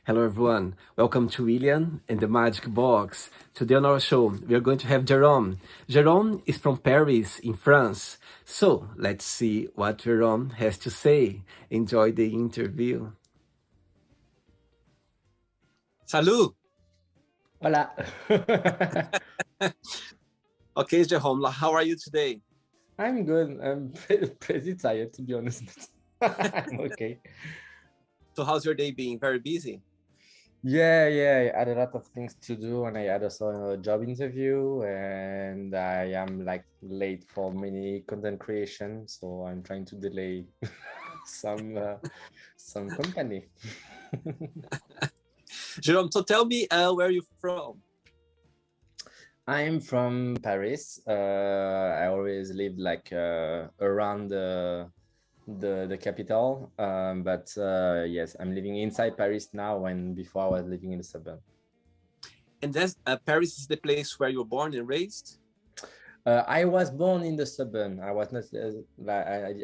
Hello, everyone. Welcome to William and the Magic Box. Today on our show, we are going to have Jérôme. Jérôme is from Paris, in France. So let's see what Jérôme has to say. Enjoy the interview. Salut! Hola. Okay, Jérôme, how are you today? I'm good. I'm pretty tired, to be honest. I'm okay. So how's your day being? Very busy? Yeah. I had a lot of things to do, and I had also a job interview, and I am like late for many content creation, so I'm trying to delay some company. Jérôme, so tell me where you're from. I'm from Paris. I always lived like around the capital, but yes, I'm living inside Paris now, and before I was living in the suburb. And that's, Paris is the place where you were born and raised? I was born in the suburb. I was not.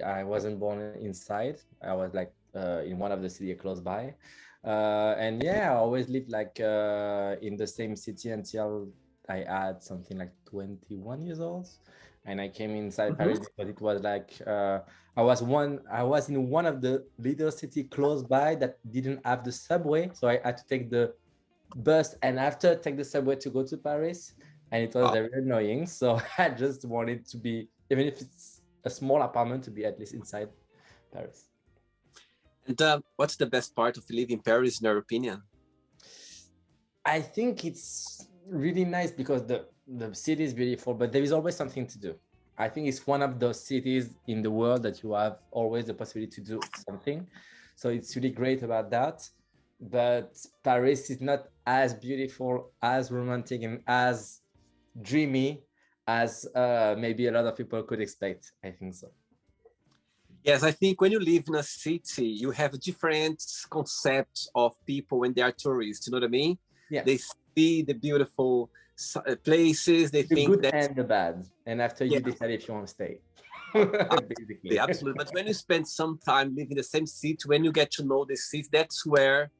I wasn't born inside. I was like in one of the cities close by, and yeah, I always lived like in the same city until I had something like 21 years old, and I came inside Paris because it was like I was in one of the little city close by that didn't have the subway, so I had to take the bus and after take the subway to go to Paris, and it was very annoying. So I just wanted to be, even if it's a small apartment, to be at least inside Paris. And what's the best part of living in Paris, in your opinion? I think it's really nice because the city is beautiful, but there is always something to do. I think it's one of those cities in the world that you have always the possibility to do something. So it's really great about that. But Paris is not as beautiful, as romantic, and as dreamy as maybe a lot of people could expect. I think so. Yes, I think when you live in a city, you have different concepts of people when they are tourists. You know what I mean? Yeah. They see the beautiful places. They think good and the bad, and after you decide if you want to stay. Basically. Absolutely. But when you spend some time living in the same city, when you get to know the city, that's where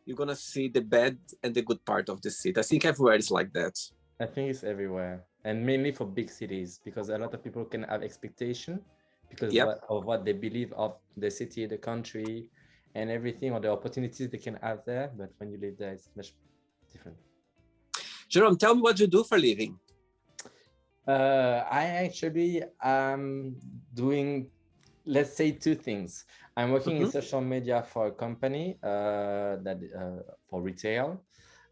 you're gonna see the bad and the good part of the city. I think everywhere is like that. I think it's everywhere, and mainly for big cities, because a lot of people can have expectation because of what they believe of the city, the country, and everything, or the opportunities they can have there. But when you live there, it's much different. Jérôme, tell me what you do for a living. I actually am doing, let's say, two things. I'm working in social media for a company for retail.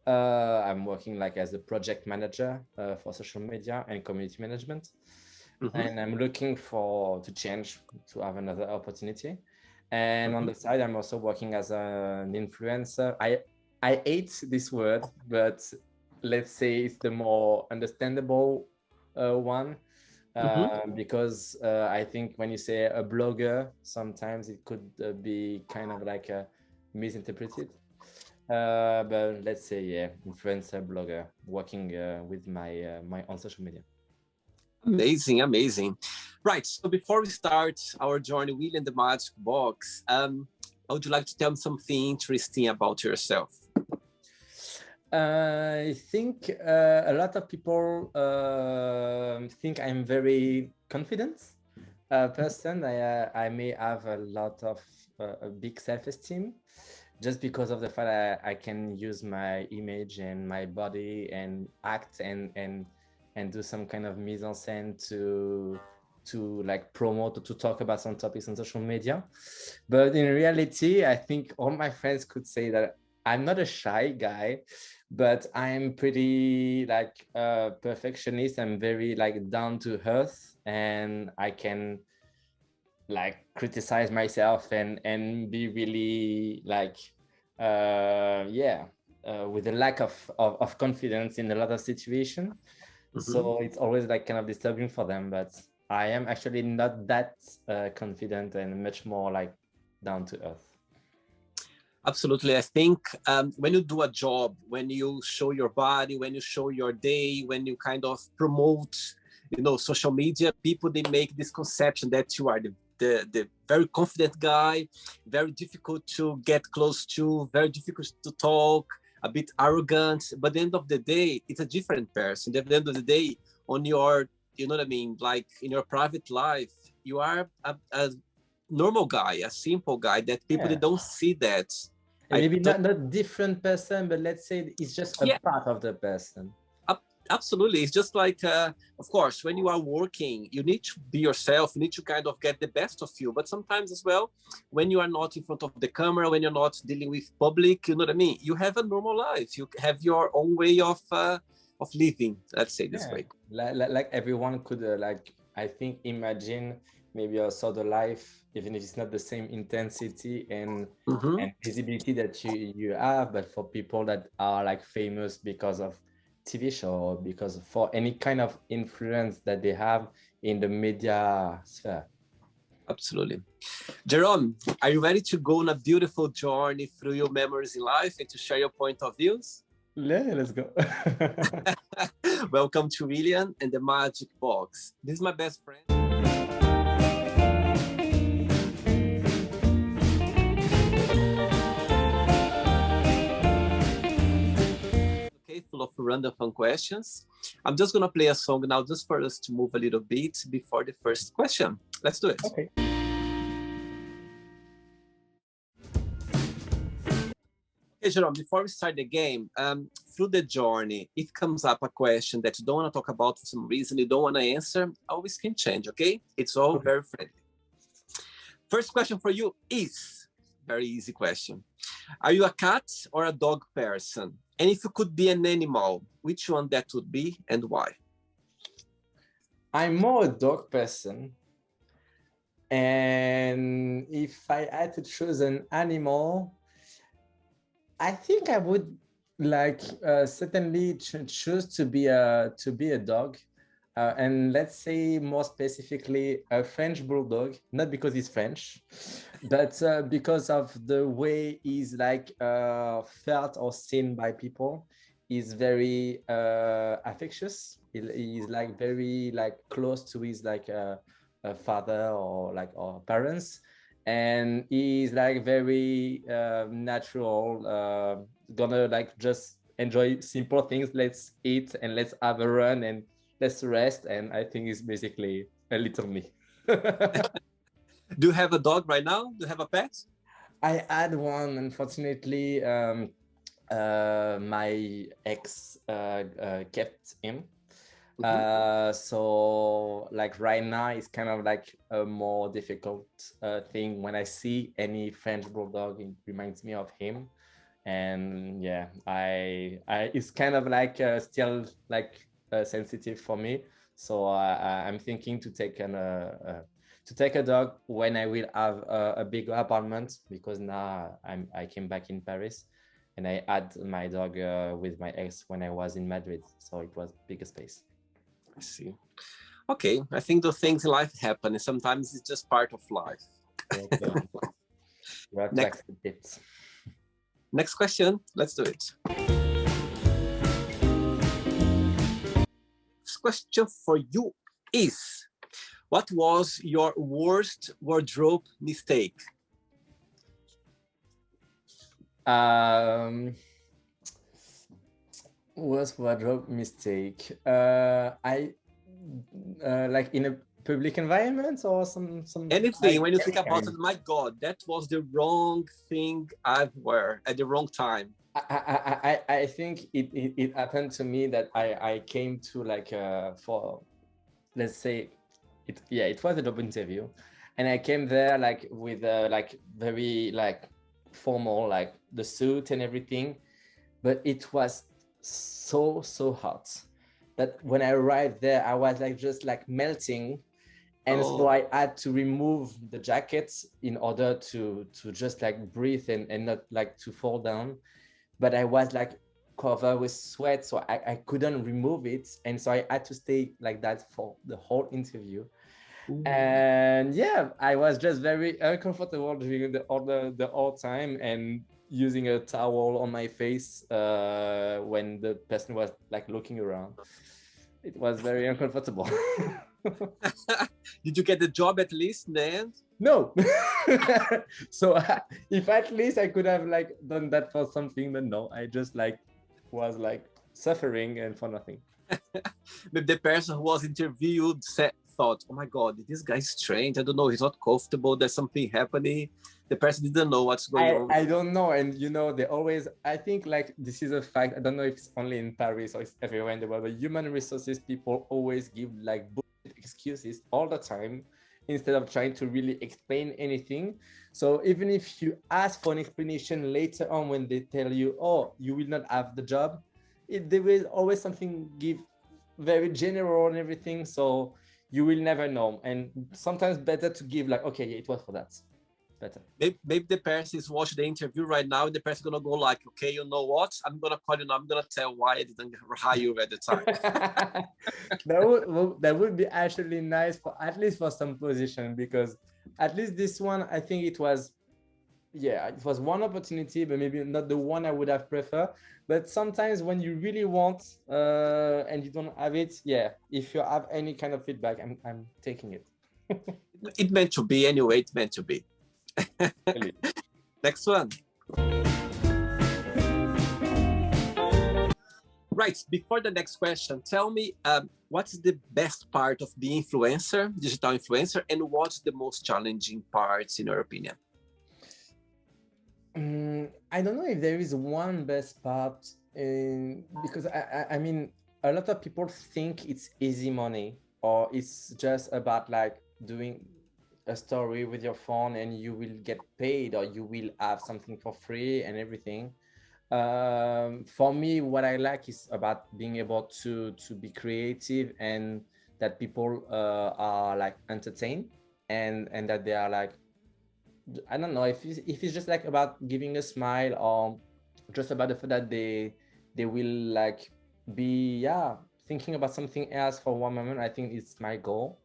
I'm working like as a project manager for social media and community management. And I'm looking to change, to have another opportunity. And on the side, I'm also working as an influencer. I hate this word, but let's say it's the more understandable one, because I think when you say a blogger, sometimes it could be kind of like misinterpreted. But let's say, influencer, blogger, working with my own social media. Amazing. Right, so before we start our journey within the Magic Box, would you like to tell me something interesting about yourself? I think a lot of people think I'm very confident person. I may have a lot of a big self-esteem, just because of the fact I can use my image and my body and act and do some kind of mise en scène to like promote or to talk about some topics on social media. But in reality, I think all my friends could say that I'm not a shy guy, but I'm pretty like perfectionist. I'm very like down to earth, and I can like criticize myself and be really like with a lack of confidence in a lot of situations. So it's always like kind of disturbing for them, but I am actually not that confident and much more like down to earth. Absolutely. I think when you do a job, when you show your body, when you show your day, when you kind of promote, social media, people, they make this conception that you are the very confident guy, very difficult to get close to, very difficult to talk, a bit arrogant. But at the end of the day, it's a different person. At the end of the day, on your, you know what I mean, like in your private life, you are a normal guy, a simple guy that people they don't see that. And maybe not different person, but let's say it's just a part of the person. Absolutely. It's just like, of course, when you are working, you need to be yourself. You need to kind of get the best of you. But sometimes as well, when you are not in front of the camera, when you're not dealing with public, you know what I mean? You have a normal life. You have your own way of living, let's say this way. Like everyone could, I think, imagine maybe also the life, even if it's not the same intensity and visibility that you have, but for people that are like famous because of TV show or because for any kind of influence that they have in the media sphere. Absolutely. Jêróme, are you ready to go on a beautiful journey through your memories in life and to share your point of views? Yeah, let's go. Welcome to William and the Magic Box. This is my best friend. Full of random fun questions. I'm just gonna play a song now just for us to move a little bit before the first question. Let's do it. Okay. Okay, Jêróme, before we start the game, through the journey, if comes up a question that you don't want to talk about for some reason, you don't want to answer, always can change, okay? It's all very friendly. First question for you is, very easy question. Are you a cat or a dog person? And if you could be an animal, which one that would be and why? I'm more a dog person. And if I had to choose an animal, I think I would certainly choose to be a dog. And let's say more specifically a French bulldog, not because he's French, but because of the way he's felt or seen by people. He's very affectious. He's very close to his a father or parents, and he's very natural. Gonna just enjoy simple things. Let's eat and let's have a run and let's rest, and I think it's basically a little me. Do you have a dog right now? Do you have a pet? I had one, unfortunately. My ex kept him. So right now it's kind of a more difficult thing. When I see any French bulldog, it reminds me of him. And yeah, I it's kind of still sensitive for me, so I'm thinking to take a dog when I will have a bigger apartment, because now I came back in Paris and I had my dog with my ex when I was in Madrid, so it was bigger space. I see. Okay, I think those things in life happen, and sometimes it's just part of life. You have to accept it. Next question, let's do it. Question for you is, what was your worst wardrobe mistake? Worst wardrobe mistake. I in a public environment or some anything. When you think about it, my God, that was the wrong thing I've wear at the wrong time. I think it happened to me that I came to for, let's say, it was a job interview, and I came there with very formal, the suit and everything, but it was so hot that when I arrived there I was just melting, and so I had to remove the jackets in order to just breathe and not to fall down. But I was covered with sweat, so I couldn't remove it, and so I had to stay like that for the whole interview. Ooh. And yeah, I was just very uncomfortable during the whole time, and using a towel on my face when the person was looking around. It was very uncomfortable. Did you get the job at least in the end? No. So if at least I could have like done that for something, but no, I just like was like suffering and for nothing. Maybe the person who was interviewed thought, oh my God, this guy is strange. I don't know. He's not comfortable. There's something happening. The person didn't know what's going on. I don't know. And you know, they always, I think like this is a fact. I don't know if it's only in Paris or it's everywhere in the world, but human resources people always give like bullshit excuses all the time instead of trying to really explain anything. So even if you ask for an explanation later on when they tell you, oh, you will not have the job, there is always something give very general and everything. So you will never know. And sometimes better to give like, okay, yeah, it was for that. Better. Maybe the person is watching the interview right now and the person gonna go like, okay, you know what? I'm gonna call you now. I'm gonna tell why I didn't hire you at the time. That would be actually nice for at least for some position, because at least this one, I think it was, yeah, it was one opportunity, but maybe not the one I would have preferred. But sometimes when you really want and you don't have it, yeah, if you have any kind of feedback, I'm taking it. It meant to be anyway. It meant to be. Really. Next one. Right, before the next question, tell me what's the best part of being influencer, digital influencer, and what's the most challenging parts in your opinion? I don't know if there is one best part, because I mean, a lot of people think it's easy money, or it's just about like doing a story with your phone and you will get paid, or you will have something for free and everything. For me, what I like is about being able to be creative, and that people are like entertained, and that they are like, I don't know if it's just like about giving a smile, or just about the fact that they will like be thinking about something else for one moment. I think it's my goal.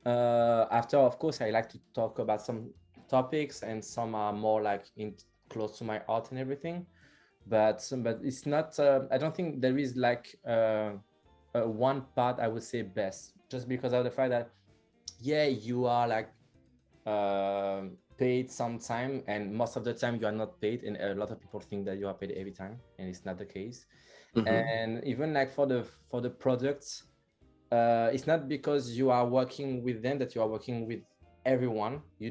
After, of course, I like to talk about some topics, and some are more like close to my art and everything. But it's not. I don't think there is like one part I would say best, just because of the fact that you are like paid sometime, and most of the time you are not paid, and a lot of people think that you are paid every time, and it's not the case. And even like for the products, it's not because you are working with them that you are working with everyone. You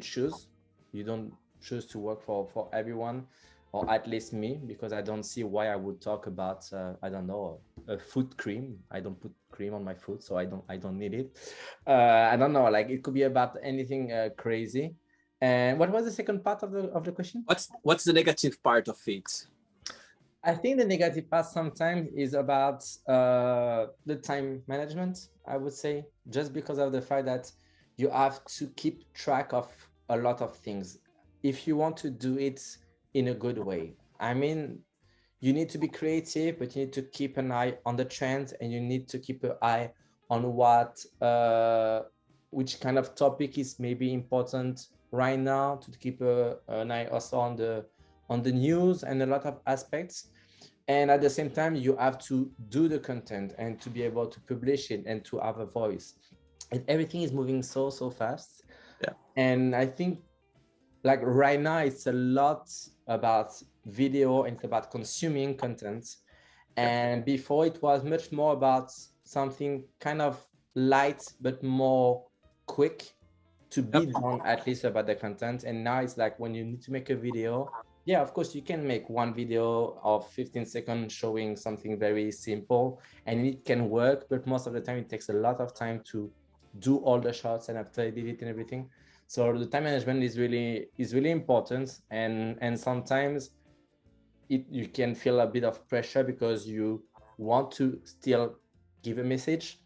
don't choose to work for everyone, or at least me, because I don't see why I would talk about I don't know, a foot cream. I don't put cream on my foot, so I don't need it. I don't know, like it could be about anything crazy. And what was the second part of the question? What's the negative part of it? I think the negative part sometimes is about the time management, I would say, just because of the fact that you have to keep track of a lot of things if you want to do it in a good way. I mean, you need to be creative, but you need to keep an eye on the trends, and you need to keep an eye on which kind of topic is maybe important right now, to keep an eye also on the news and a lot of aspects. And at the same time, you have to do the content and to be able to publish it and to have a voice. And everything is moving so fast. Yeah. And I think like right now, it's a lot about video, and it's about consuming content. And before, it was much more about something kind of light, but more quick to be done, at least about the content. And now it's like when you need to make a video, of course, you can make one video of 15 seconds showing something very simple, and it can work, but most of the time it takes a lot of time to do all the shots and after edit it and everything. So the time management is really important, and sometimes you can feel a bit of pressure because you want to still give a message,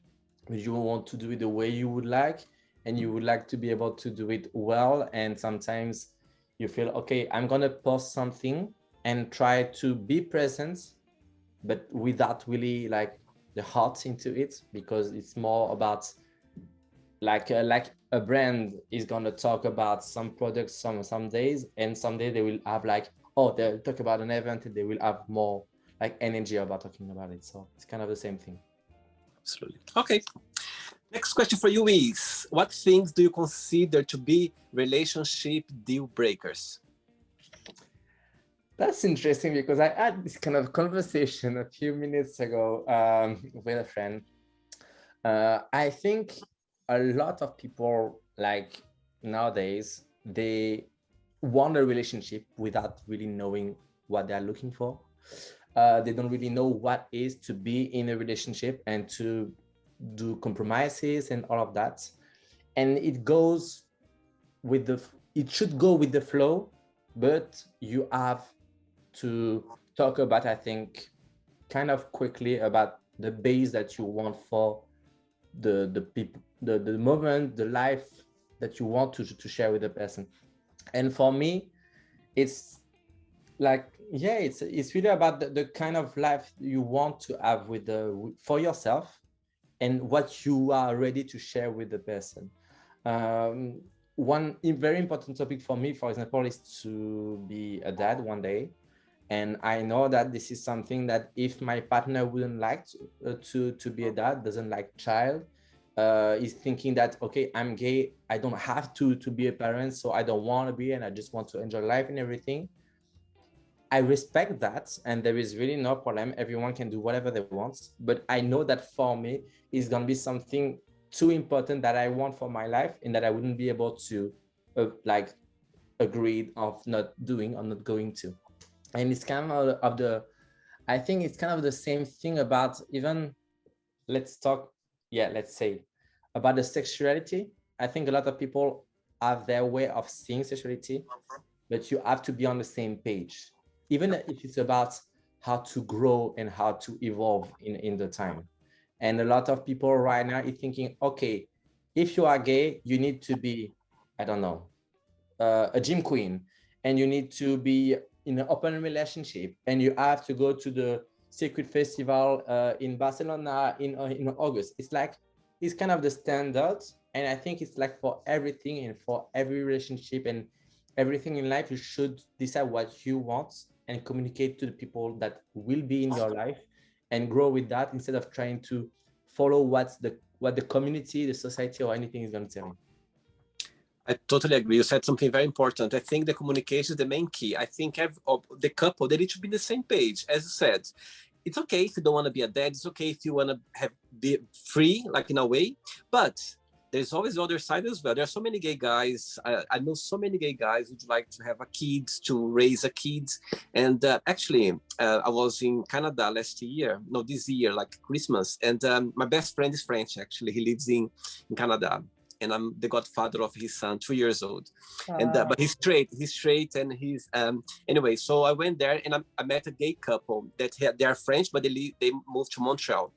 but you want to do it the way you would like, and you would like to be able to do it well. And sometimes you feel, okay, I'm gonna post something and try to be present, but without really like the heart into it, because it's more about like a brand is gonna talk about some products some days, and some days they will have like, they'll talk about an event and they will have more like energy about talking about it. So it's kind of the same thing. Absolutely. Okay. Next question for you is, what things do you consider to be relationship deal breakers? That's interesting because I had this kind of conversation a few minutes ago with a friend. I think a lot of people, like nowadays, they want a relationship without really knowing what they are looking for. They don't really know what is to be in a relationship and to do compromises and all of that. And it goes with it should go with the flow, but you have to talk about, I think, kind of quickly about the base that you want for the people, the moment, the life that you want to share with the person. And for me, it's like, yeah, it's really about the kind of life you want to have with for yourself and what you are ready to share with the person. One very important topic for me, for example, is to be a dad one day. And I know that this is something that if my partner wouldn't like to be a dad, doesn't like child, is thinking that, okay, I'm gay, I don't have to be a parent, so I don't want to be, and I just want to enjoy life and everything. I respect that, and there is really no problem. Everyone can do whatever they want. But I know that for me, it's going to be something too important that I want for my life and that I wouldn't be able to like agree of not doing or not going to. And it's kind of I think it's kind of the same thing about even, let's say about the sexuality. I think a lot of people have their way of seeing sexuality, but you have to be on the same page, even if it's about how to grow and how to evolve in the time. And a lot of people right now is thinking, okay, if you are gay, you need to be, I don't know, a gym queen, and you need to be in an open relationship, and you have to go to the Secret Festival in Barcelona in August. It's kind of the standard. And I think it's like for everything and for every relationship and everything in life, you should decide what you want and communicate to the people that will be in your life and grow with that, instead of trying to follow what the community, the society, or anything is going to tell you. I totally agree. You said something very important. I think the communication is the main key. I think the couple, they need to be on the same page. As you said, it's okay if you don't want to be a dad. It's okay if you want to be free, like in a way. But there's always the other side as well. There are so many gay guys. I know so many gay guys who'd like to have a kid, to raise a kid. And actually, I was in Canada this year, like Christmas. And my best friend is French, actually. He lives in Canada. And I'm the godfather of his son, 2 years old. And but he's straight, and he's anyway. So I went there and I met a gay couple that they are French, but they moved to Montreal,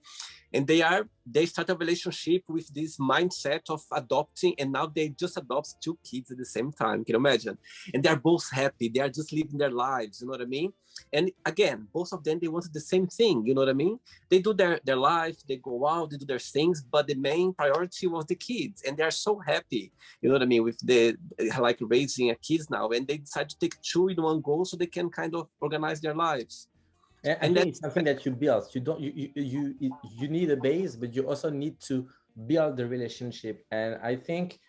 and they start a relationship with this mindset of adopting, and now they just adopt 2 kids at the same time. Can you imagine? And they're both happy. They are just living their lives. You know what I mean? And again, both of them, they wanted the same thing. You know what I mean? They do their life, they go out, they do their things, but the main priority was the kids, and they are so happy. You know what I mean? With like raising a kids now, and they decide to take 2 in one go so they can kind of organize their lives. And think it's something that you build. You need a base, but you also need to build the relationship. And I think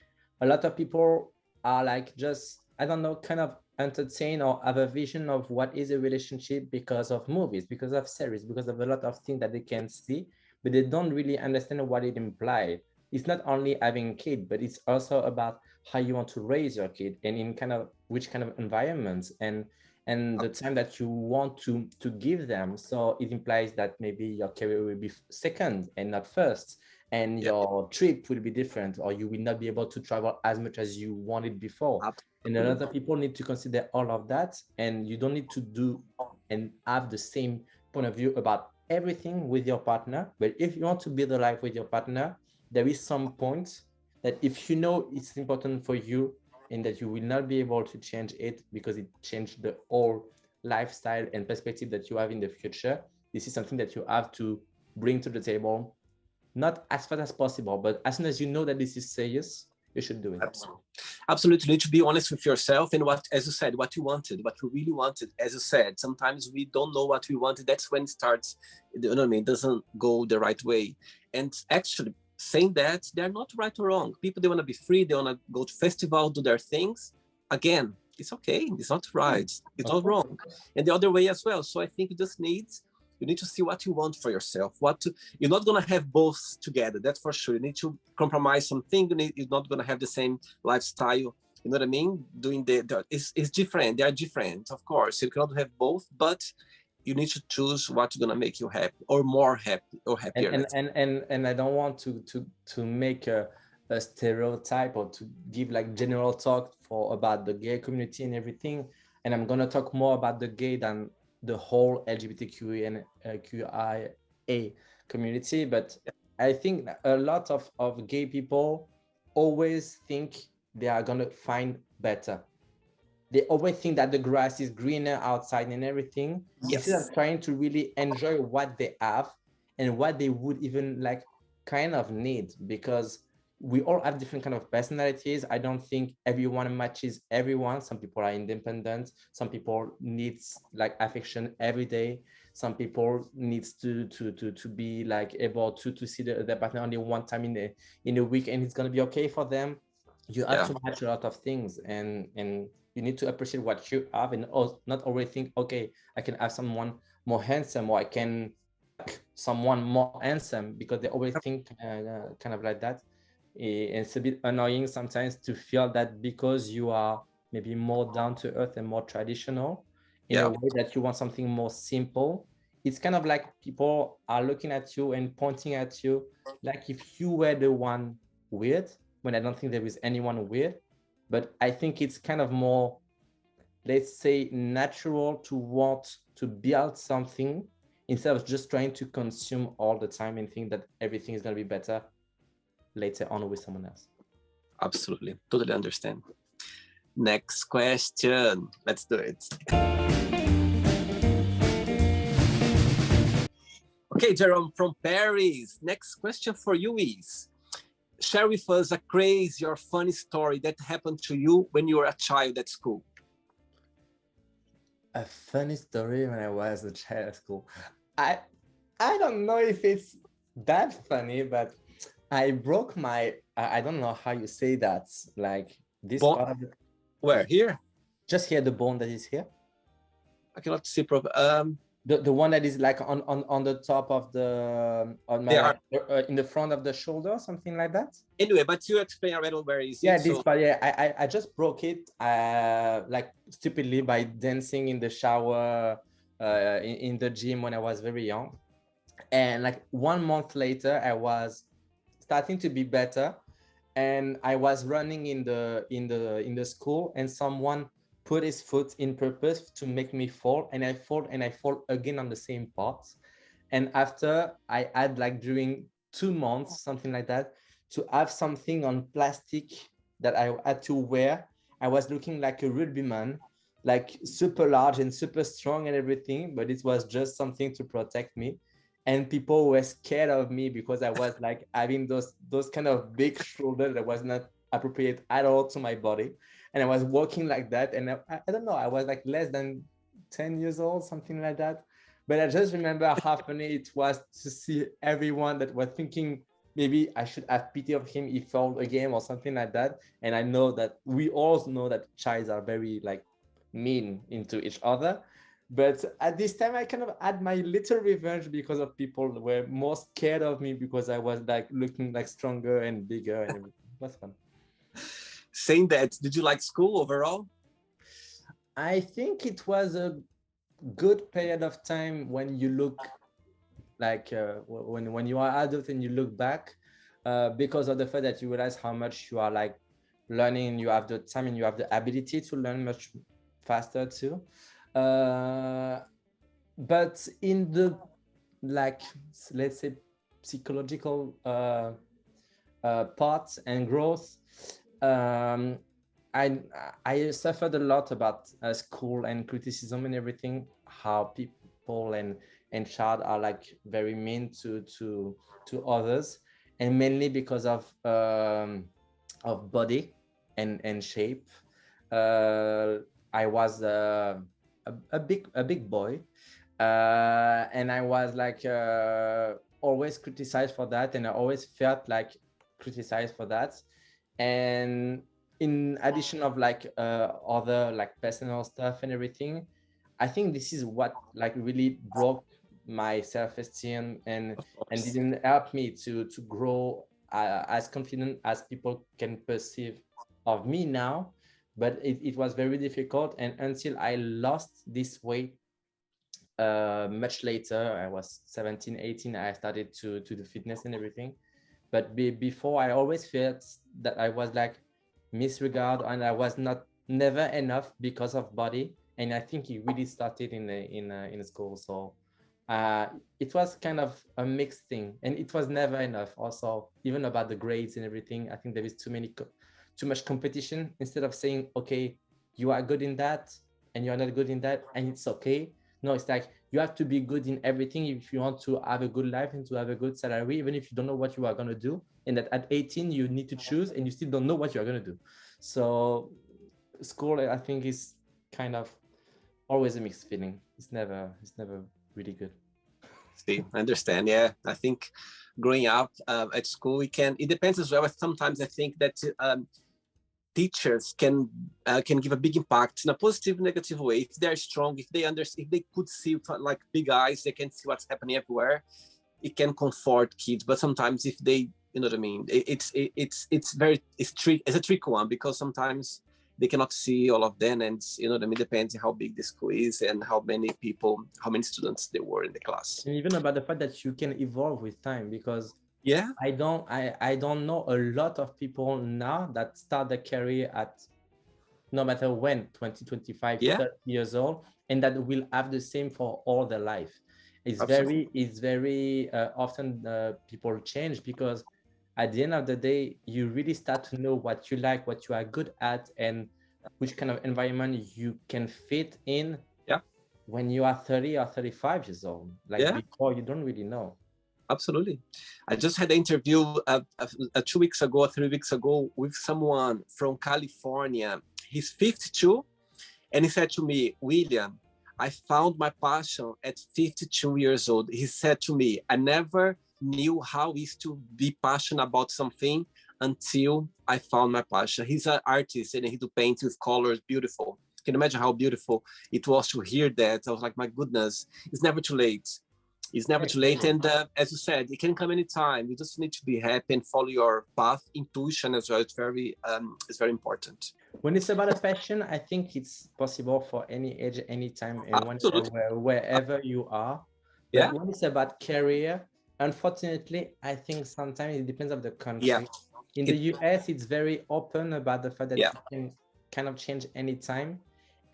a lot of people are like, just, I don't know, kind of entertain or have a vision of what is a relationship because of movies, because of series, because of a lot of things that they can see, but they don't really understand what it implies. It's not only having a kid, but it's also about how you want to raise your kid and in kind of which kind of environments and the time that you want to give them. So it implies that maybe your career will be second and not first, and your trip will be different, or you will not be able to travel as much as you wanted before. And a lot of people need to consider all of that, and you don't need to do and have the same point of view about everything with your partner. But if you want to build a life with your partner, there is some points that if you know it's important for you, and that you will not be able to change it because it changed the whole lifestyle and perspective that you have in the future, this is something that you have to bring to the table, not as fast as possible, but as soon as you know that this is serious, you should do it. Absolutely. You need to be honest with yourself and as you said, what you wanted, what you really wanted. As you said, sometimes we don't know what we wanted. That's when it starts, you know what I mean? It doesn't go the right way. And actually, saying that they're not right or wrong. People, they want to be free, they want to go to festival, do their things. Again, it's okay, it's not right, it's not wrong. And the other way as well. So I think you need to see what you want for yourself. You're not going to have both together, that's for sure. You need to compromise something. You're not going to have the same lifestyle. You know what I mean? It's different. They are different, of course. You cannot have both, but you need to choose what's going to make you happy or more happy or happier. And I don't want to make a stereotype or to give like general talk about the gay community and everything. And I'm going to talk more about the gay than the whole LGBTQ and QIA community. But I think a lot of gay people always think they are going to find better. They always think that the grass is greener outside and everything. Yes. Instead of trying to really enjoy what they have and what they would even like kind of need, because we all have different kind of personalities. I don't think everyone matches everyone. Some people are independent. Some people needs like affection every day. Some people needs to be like able to see their partner only one time in a week, and it's gonna be okay for them. You have to match a lot of things, and you need to appreciate what you have, and not always think, okay, I can have someone more handsome, or I can someone more handsome, because they always think kind of like that. It's a bit annoying sometimes to feel that because you are maybe more down to earth and more traditional in a way that you want something more simple. It's kind of like people are looking at you and pointing at you like if you were the one weird, when I don't think there is anyone weird. But I think it's kind of more, let's say, natural to want to build something instead of just trying to consume all the time and think that everything is going to be better later on with someone else. Absolutely. Totally understand. Next question. Let's do it. Okay, Jêróme from Paris. Next question for you is, share with us a crazy or funny story that happened to you when you were a child at school. A funny story when I was a child at school. I don't know if it's that funny, but I broke my, I don't know how you say that, like this bone? part of it. Where? Here? Just here, the bone that is here. I cannot see properly. The one that is like on the top of the, on my, in the front of the shoulder, something like that. Anyway, but you explain already where is it. Yeah, this part, yeah, I just broke it like stupidly by dancing in the shower in the gym when I was very young. And like 1 month later, I was starting to be better, and I was running in the school, and someone put his foot in purpose to make me fall, and I fall again on the same part. And after I had like during 2 months, something like that, to have something on plastic that I had to wear, I was looking like a rugbyman, like super large and super strong and everything, but it was just something to protect me. And people were scared of me because I was like having those kind of big shoulders that was not appropriate at all to my body. And I was walking like that. And I don't know, I was like less than 10 years old, something like that. But I just remember how funny it was to see everyone that was thinking maybe I should have pity of him if he fell again or something like that. And I know that we all know that childs are very like mean into each other. But at this time, I kind of had my little revenge because of people that were more scared of me because I was like looking like stronger and bigger, and everything. It was fun. Saying that, did you like school overall? I think it was a good period of time when you look like when you are adult and you look back, because of the fact that you realize how much you are like learning. You have the time and you have the ability to learn much faster too. But in the like, let's say, psychological part and growth, I suffered a lot about school and criticism and everything, how people and child are like very mean to others, and mainly because of body and shape. I was a big boy, and I was like always criticized for that, and I always felt like criticized for that. And in addition of like other like personal stuff and everything, I think this is what like really broke my self-esteem Of and course. didn't help me to grow as confident as people can perceive of me now. But it was very difficult, and until I lost this weight much later, I was 17, 18, I started to do fitness and everything. But before, I always felt that I was like misregard, and I was not never enough because of body. And I think it really started in school. So it was kind of a mixed thing, and it was never enough. Also, even about the grades and everything, I think there is too much competition. Instead of saying, okay, you are good in that, and you are not good in that, and it's okay. No, it's like you have to be good in everything if you want to have a good life and to have a good salary, even if you don't know what you are going to do. And that at 18, you need to choose, and you still don't know what you are going to do. So school, I think, is kind of always a mixed feeling. It's never really good. See, I understand. Yeah, I think growing up at school, it depends as well. Sometimes I think that teachers can give a big impact in a positive, negative way. If they are strong, if they understand, if they could see like big eyes, they can see what's happening everywhere. It can comfort kids, but sometimes if they, you know what I mean, it's a tricky one, because sometimes they cannot see all of them, and you know what I mean. Depends on how big the school is and how many people, how many students there were in the class. And even about the fact that you can evolve with time, because Yeah, I don't know a lot of people now that start their career at no matter when, 20, 25, yeah, 30 years old, and that will have the same for all their life. absolutely. It's very often people change, because at the end of the day, you really start to know what you like, what you are good at, and which kind of environment you can fit in Yeah, when you are 30 or 35 years old. Like yeah. before, you don't really know. Absolutely. I just had an interview 2 weeks ago, 3 weeks ago, with someone from California. He's 52, and he said to me, William, I found my passion at 52 years old. He said to me, I never knew how it is to be passionate about something until I found my passion. He's an artist, and he do paint with colors, beautiful. Can you imagine how beautiful it was to hear that? I was like, my goodness, it's never too late. It's never too late. And as you said, it can come anytime. You just need to be happy and follow your path. Intuition as well. It's very important. When it's about a passion, I think it's possible for any age, any time, and Absolutely. wherever you are. But Yeah. when it's about career, unfortunately, I think sometimes it depends on the Yeah. country. In the US, it's very open about the fact that Yeah. you can kind of change anytime.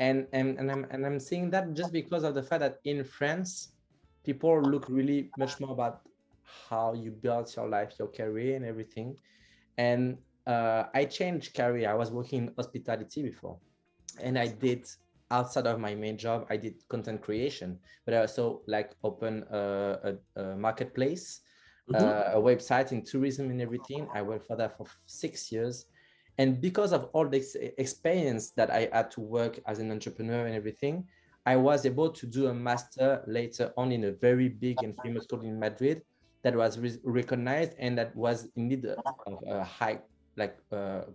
And I'm seeing that just because of the fact that in France, people look really much more about how you build your life, your career, and everything. And I changed career. I was working in hospitality before, and I did outside of my main job. I did content creation, but I also like open a marketplace, Mm-hmm. a website in tourism and everything. I worked for that for 6 years, and because of all this experience that I had to work as an entrepreneur and everything, I was able to do a master later on in a very big and famous school in Madrid that was recognized, and that was indeed a high like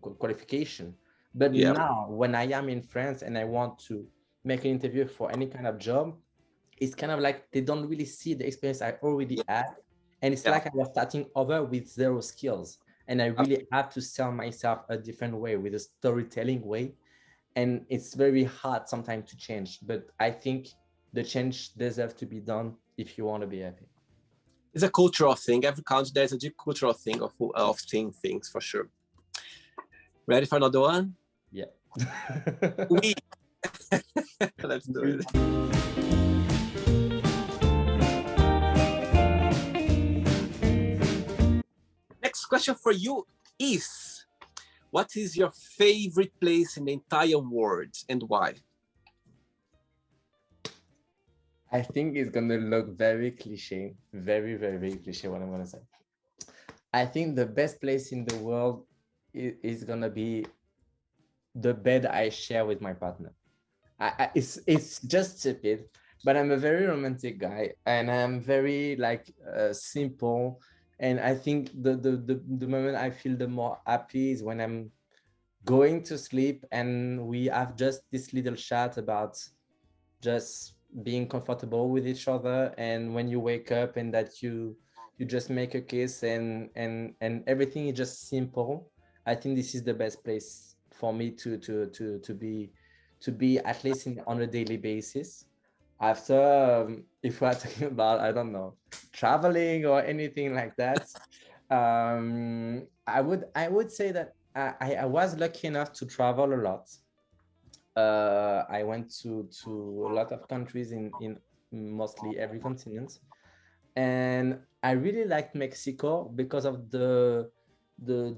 qualification. But Yeah. now when I am in France and I want to make an interview for any kind of job, it's kind of like they don't really see the experience I already had, and it's Yeah. like I was starting over with zero skills, and I really have to sell myself a different way, with a storytelling way. And it's very hard sometimes to change, but I think the change deserves to be done if you want to be happy. It's a cultural thing. Every country, there's a deep cultural thing of seeing things, for sure. Ready for another one? Yeah. We. Let's do it. Next question for you is, what is your favorite place in the entire world and why? I think it's going to look very cliche, very, very, very cliche what I'm going to say. I think the best place in the world is going to be the bed I share with my partner. It's just stupid, but I'm a very romantic guy, and I'm very like simple. And I think the moment I feel the more happy is when I'm going to sleep and we have just this little chat about just being comfortable with each other, and when you wake up and that you just make a kiss, and everything is just simple. I think this is the best place for me to be at least on a daily basis. After if we are talking about, I don't know, traveling or anything like that, I would say that I was lucky enough to travel a lot. I went to a lot of countries in mostly every continent, and I really liked Mexico because of the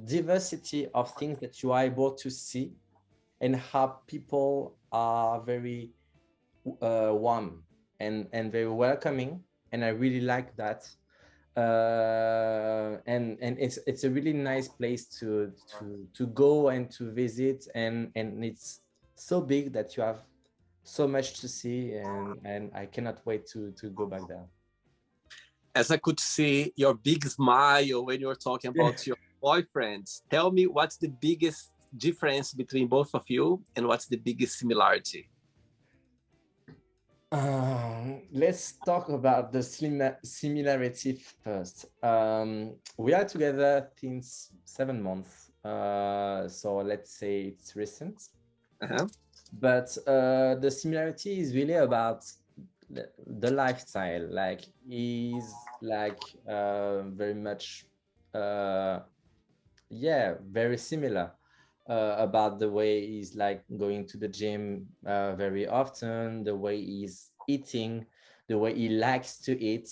diversity of things that you are able to see, and how people are very warm and very welcoming, and I really like that. And it's a really nice place to go and to visit, and it's so big that you have so much to see, and I cannot wait to go back there. As I could see your big smile when you were talking about your boyfriends, tell me what's the biggest difference between both of you, and what's the biggest similarity? Let's talk about the similarity first. We are together since 7 months, so let's say it's recent. Uh-huh. But the similarity is really about the lifestyle. Like he's like very much, yeah, very similar. About the way he's like going to the gym very often, the way he's eating, the way he likes to eat,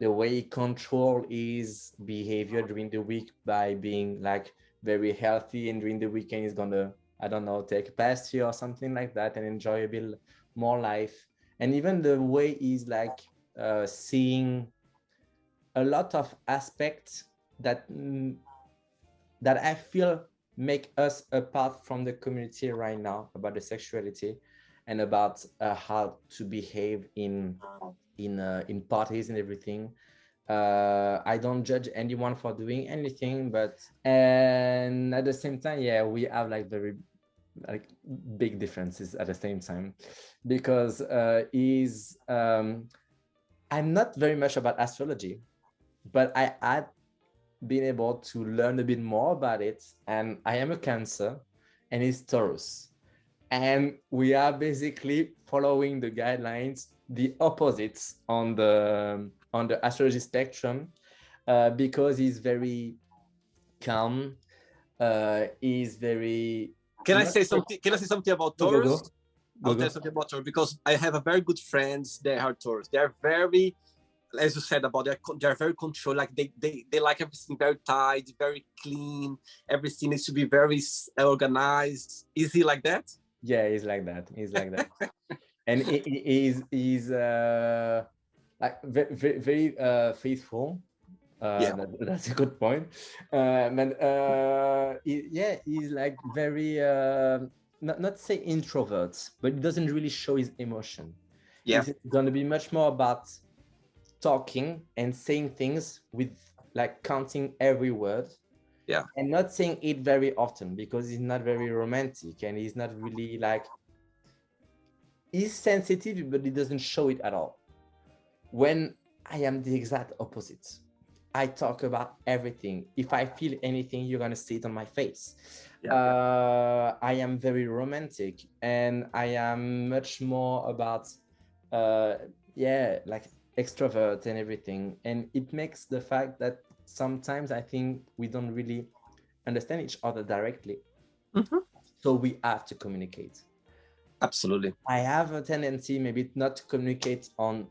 the way he control his behavior during the week by being like very healthy, and during the weekend he's gonna, I don't know, take a pasty or something like that and enjoy a bit more life. And even the way he's like seeing a lot of aspects that that I feel make us apart from the community right now about the sexuality, and about how to behave in parties and everything. I don't judge anyone for doing anything, but and at the same time, yeah, we have like very like big differences at the same time, because I'm not very much about astrology, but I had been able to learn a bit more about it, and I am a Cancer and he's Taurus, and we are basically following the guidelines, the opposites on the astrology spectrum, because he's very calm, he's very Can I say something? Can I say something about Taurus? I'll tell you Go. something about Taurus, because I have a very good friends. They are Taurus. They are very, as you said about they're very controlled. Like they like everything very tight, very clean. Everything needs to be very organized. Is he like that? Yeah, he's like that. He's like that. And he's like very, very faithful. Yeah. That's a good point. Yeah, he's like very not say introvert, but he doesn't really show his emotion. Yeah. It's gonna be much more about talking and saying things with like counting every word. Yeah. And not saying it very often, because he's not very romantic, and he's not really like, he's sensitive, but he doesn't show it at all. When I am the exact opposite. I talk about everything. If I feel anything, you're gonna see it on my face. Yeah. I am very romantic, and I am much more about like extrovert and everything. And it makes the fact that sometimes I think we don't really understand each other directly. Mm-hmm. So we have to communicate. Absolutely. I have a tendency maybe not to communicate on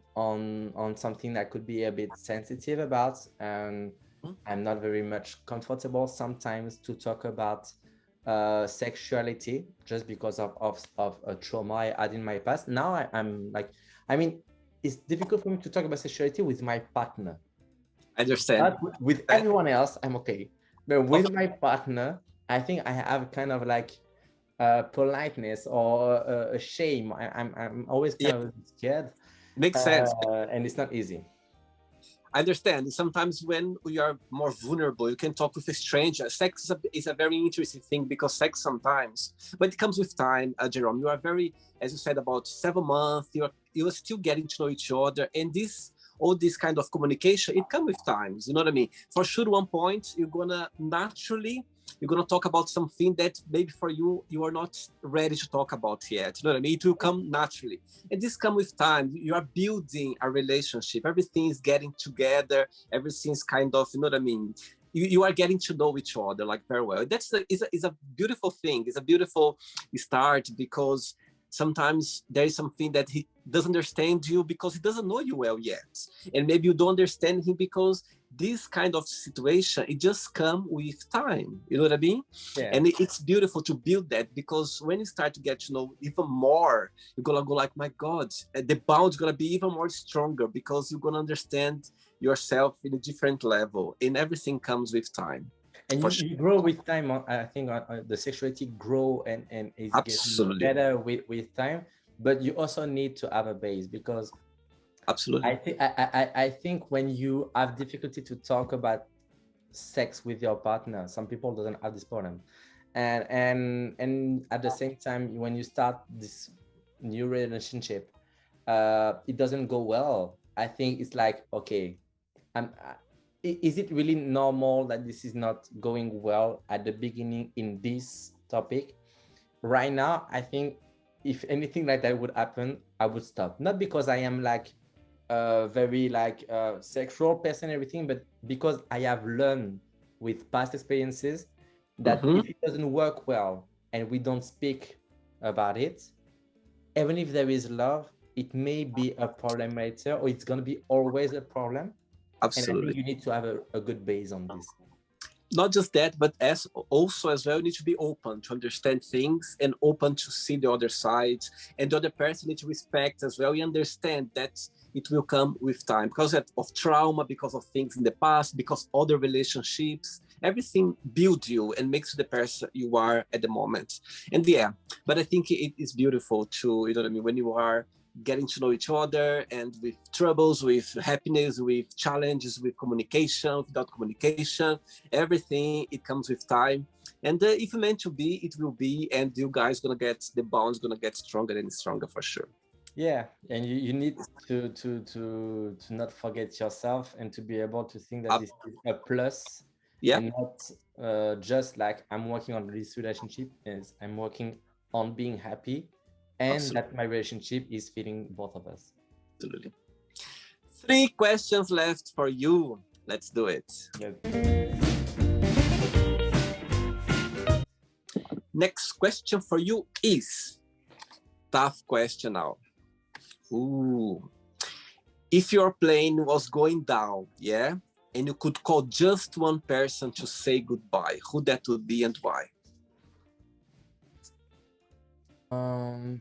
something that could be a bit sensitive about, and I'm not very much comfortable sometimes to talk about sexuality, just because of a trauma I had in my past. Now I'm like, I mean, it's difficult for me to talk about sexuality with my partner. I understand. But with everyone else, I'm okay. But with my partner, I think I have kind of like politeness or a shame. I'm always kind of scared. Makes sense. And it's not easy. I understand. Sometimes when we are more vulnerable, you can talk with a stranger. Sex is a very interesting thing because sex sometimes, but it comes with time, Jêróme. You are very, as you said, about 7 months. You are still getting to know each other, and all this kind of communication, it comes with times. You know what I mean? For sure, one point you're gonna talk about something that maybe for you are not ready to talk about yet. You know what I mean? It will come naturally, and this comes with time. You are building a relationship. Everything is getting together. Everything's kind of, you know what I mean? You are getting to know each other like very well. Is a beautiful thing. It's a beautiful start because sometimes there is something that he doesn't understand you because he doesn't know you well yet, and maybe you don't understand him because this kind of situation, it just come with time. You know what I mean? Yeah. And it's beautiful to build that, because when you start to get to know even more, you're gonna go like, my God, the bond's gonna be even more stronger because you're gonna understand yourself in a different level, and everything comes with time. And you grow with time. I think the sexuality grow and is Absolutely. getting better with time. But you also need to have a base, because absolutely, I think when you have difficulty to talk about sex with your partner, some people doesn't have this problem, and at the same time, when you start this new relationship, it doesn't go well. I think it's like, okay, is it really normal that this is not going well at the beginning in this topic? Right now, I think if anything like that would happen, I would stop. Not because I am like a very like sexual person, everything, but because I have learned with past experiences that if it doesn't work well and we don't speak about it, even if there is love, it may be a problem later, or it's going to be always a problem. absolutely. And I think you need to have a good base on this. Not just that, but also as well, you need to be open to understand things and open to see the other side, and the other person need to respect as well. You understand that it will come with time because of trauma, because of things in the past, because other relationships, everything builds you and makes you the person you are at the moment. And yeah, but I think it is beautiful to, you know what I mean, when you are getting to know each other, and with troubles, with happiness, with challenges, with communication, without communication, everything, it comes with time. And if you're meant to be, it will be, and you guys gonna get, the bond's gonna get stronger and stronger for sure. Yeah, and you need to not forget yourself, and to be able to think that this is a plus, and not just like I'm working on this relationship, is I'm working on being happy, and that my relationship is fitting both of us. Absolutely. 3 questions left for you. Let's do it. Yes. Next question for you is tough question now. Ooh. If your plane was going down, yeah, and you could call just one person to say goodbye, who that would be and why? I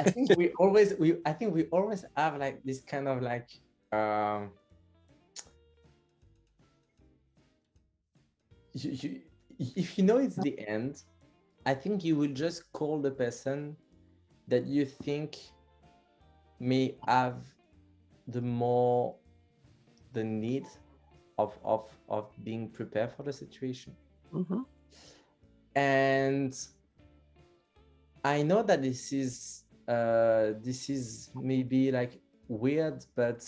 think we always have like this kind of like if you know it's the end, I think you will just call the person that you think may have the need of being prepared for the situation. And I know that this is maybe like weird, but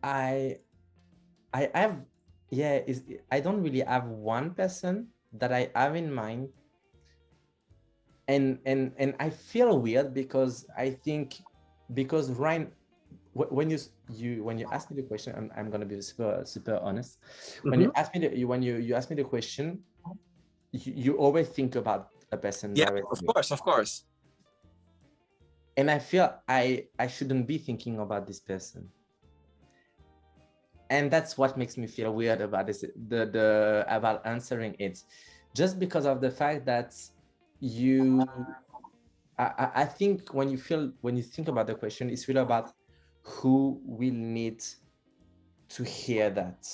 I don't really have one person that I have in mind, and I feel weird because I think, because Ryan, when you ask me the question, I'm gonna be super honest. When you ask me you ask me the question, you always think about a person directly. Of course. And I feel I shouldn't be thinking about this person, and that's what makes me feel weird about this, about answering it, just because of the fact that I think when you think about the question, it's really about who will need to hear that.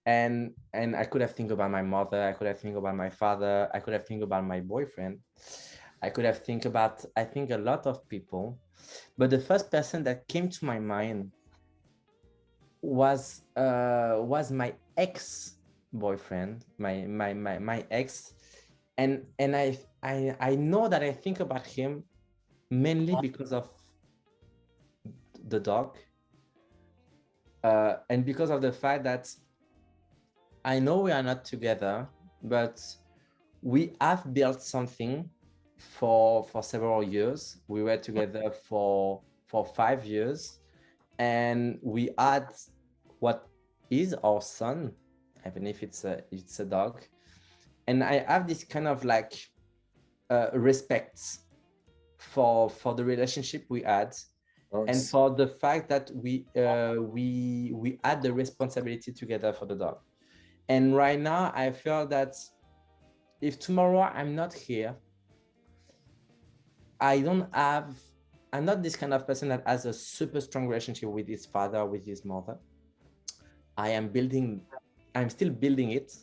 and I could have think about my mother, I could have think about my father, I could have think about my boyfriend, I could have think about, I think, a lot of people. But the first person that came to my mind was my ex boyfriend, my ex. And I know that I think about him mainly because of the dog, and because of the fact that I know we are not together, but we have built something for several years. We were together for 5 years, and we had what is our son, even if it's a dog. And I have this kind of like respect for the relationship we had, and for the fact that we had the responsibility together for the dog. And right now I feel that if tomorrow I'm not here, I'm not this kind of person that has a super strong relationship with his father, with his mother. I'm still building it,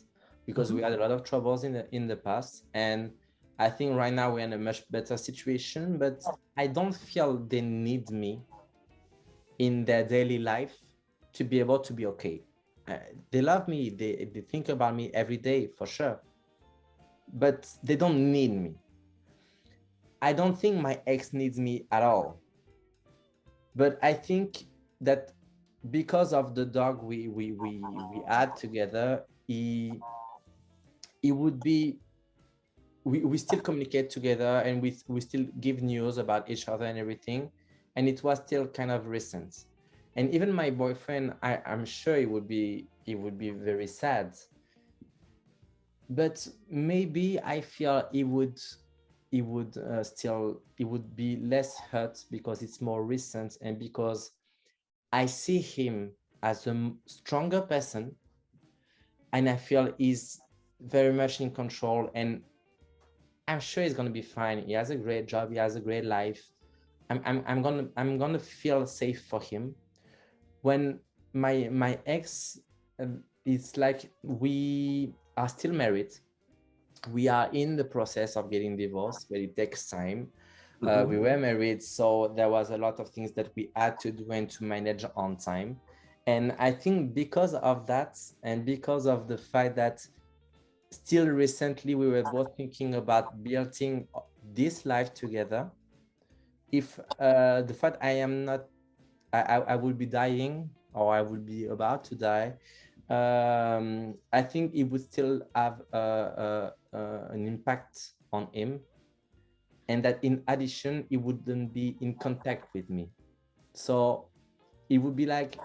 because we had a lot of troubles in the past. And I think right now we're in a much better situation, but I don't feel they need me in their daily life to be able to be okay. They love me, they think about me every day, for sure, but they don't need me. I don't think my ex needs me at all. But I think that because of the dog we had together, he would be, we still communicate together, and we still give news about each other and everything. And it was still kind of recent. And even my boyfriend, I'm sure he would be very sad. But maybe I feel he would be less hurt because it's more recent, and because I see him as a stronger person, and I feel he's very much in control, and I'm sure he's gonna be fine. He has a great job, he has a great life. I'm gonna feel safe for him. When my ex, it's like we are still married. We are in the process of getting divorced, but it takes time. We were married, so there was a lot of things that we had to do and to manage on time. And I think because of that, and because of the fact that still recently we were both thinking about building this life together, if the fact I will be dying, or I will be about to die, I think it would still have an impact on him, and that in addition, he wouldn't be in contact with me. So it would be like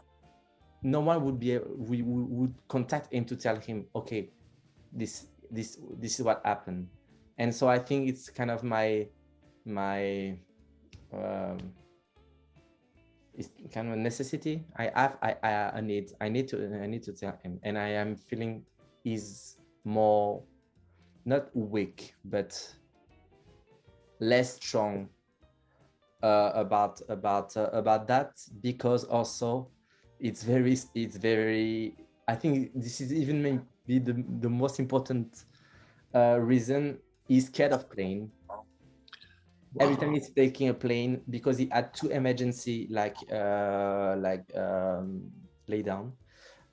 no one would be, we would contact him to tell him, okay, this is what happened. And so I think it's kind of my it's kind of a necessity. I need to tell him, and I am feeling he's more, not weak, but less strong about that, because also it's very, I think this is even maybe the most important reason. He's scared of plane. Wow. Every time he's taking a plane, because he had 2 emergency lay down,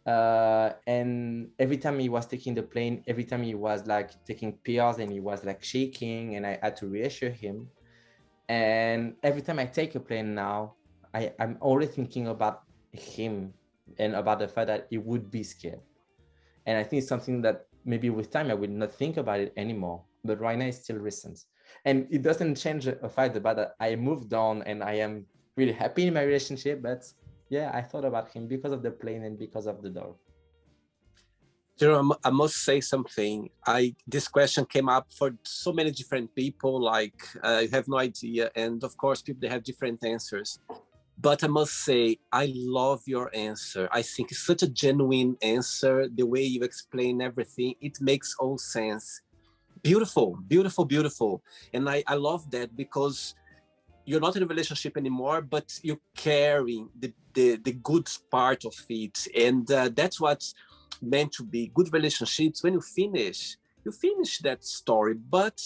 and every time he was taking the plane, every time he was like taking pills, and he was like shaking, and I had to reassure him. And every time I take a plane now, I'm always thinking about him and about the fact that he would be scared. And I think it's something that maybe with time I will not think about it anymore, but right now it's still recent. And it doesn't change the fact about that I moved on and I am really happy in my relationship. But yeah, I thought about him because of the plane and because of the dog. Jêróme, I must say something. This question came up for so many different people, like you have no idea. And of course, people, they have different answers. But I must say, I love your answer. I think it's such a genuine answer. The way you explain everything, it makes all sense. Beautiful, beautiful, beautiful. And I love that, because you're not in a relationship anymore, but you're carrying the good part of it. And that's what meant to be. Good relationships, when you finish that story, but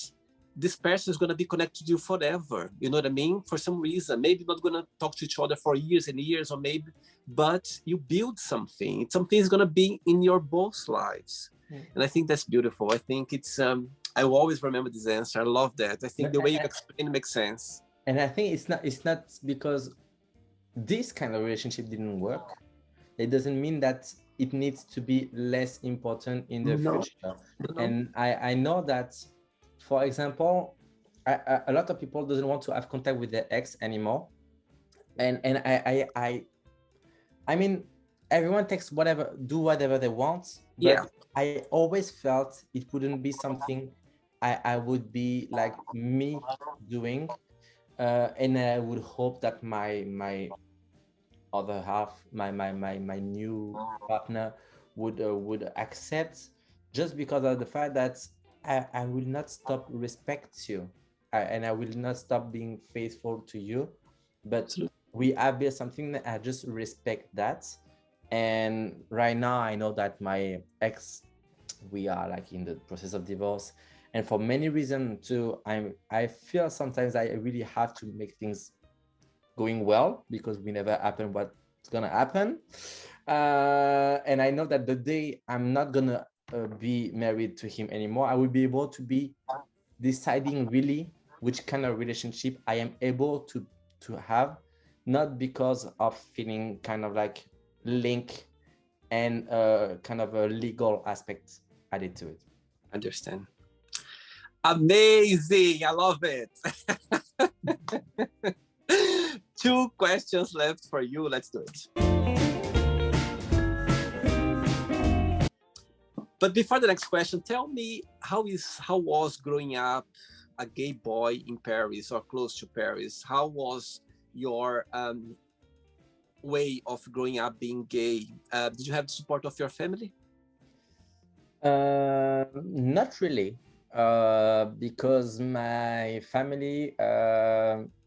this person is going to be connected to you forever. You know what I mean? For some reason, maybe not going to talk to each other for years and years, or maybe, but you build something. Something is going to be in your both lives. And I think that's beautiful. I think it's, I will always remember this answer. I love that. I think the way you explain it makes sense. And I think it's not because this kind of relationship didn't work. It doesn't mean that it needs to be less important in the future. No. And I know that, for example, a lot of people doesn't want to have contact with their ex anymore. And I mean, everyone takes do whatever they want. But yeah. I always felt it wouldn't be something I would be like me doing. And I would hope that my other half, my new partner would accept, just because of the fact that I will not stop respect you, and I will not stop being faithful to you, but we have built something that I just respect that. And right now I know that my ex, we are like in the process of divorce, and for many reasons too, I feel sometimes I really have to make things going well, because we never happen what's gonna happen. And I know that the day I'm not gonna be married to him anymore, I will be able to be deciding really which kind of relationship I am able to have, not because of feeling kind of like link and kind of a legal aspect added to it. Understand. Amazing. I love it. 2 questions left for you. Let's do it. But before the next question, tell me how was growing up a gay boy in Paris or close to Paris? How was your way of growing up being gay? Did you have the support of your family? Not really, because my family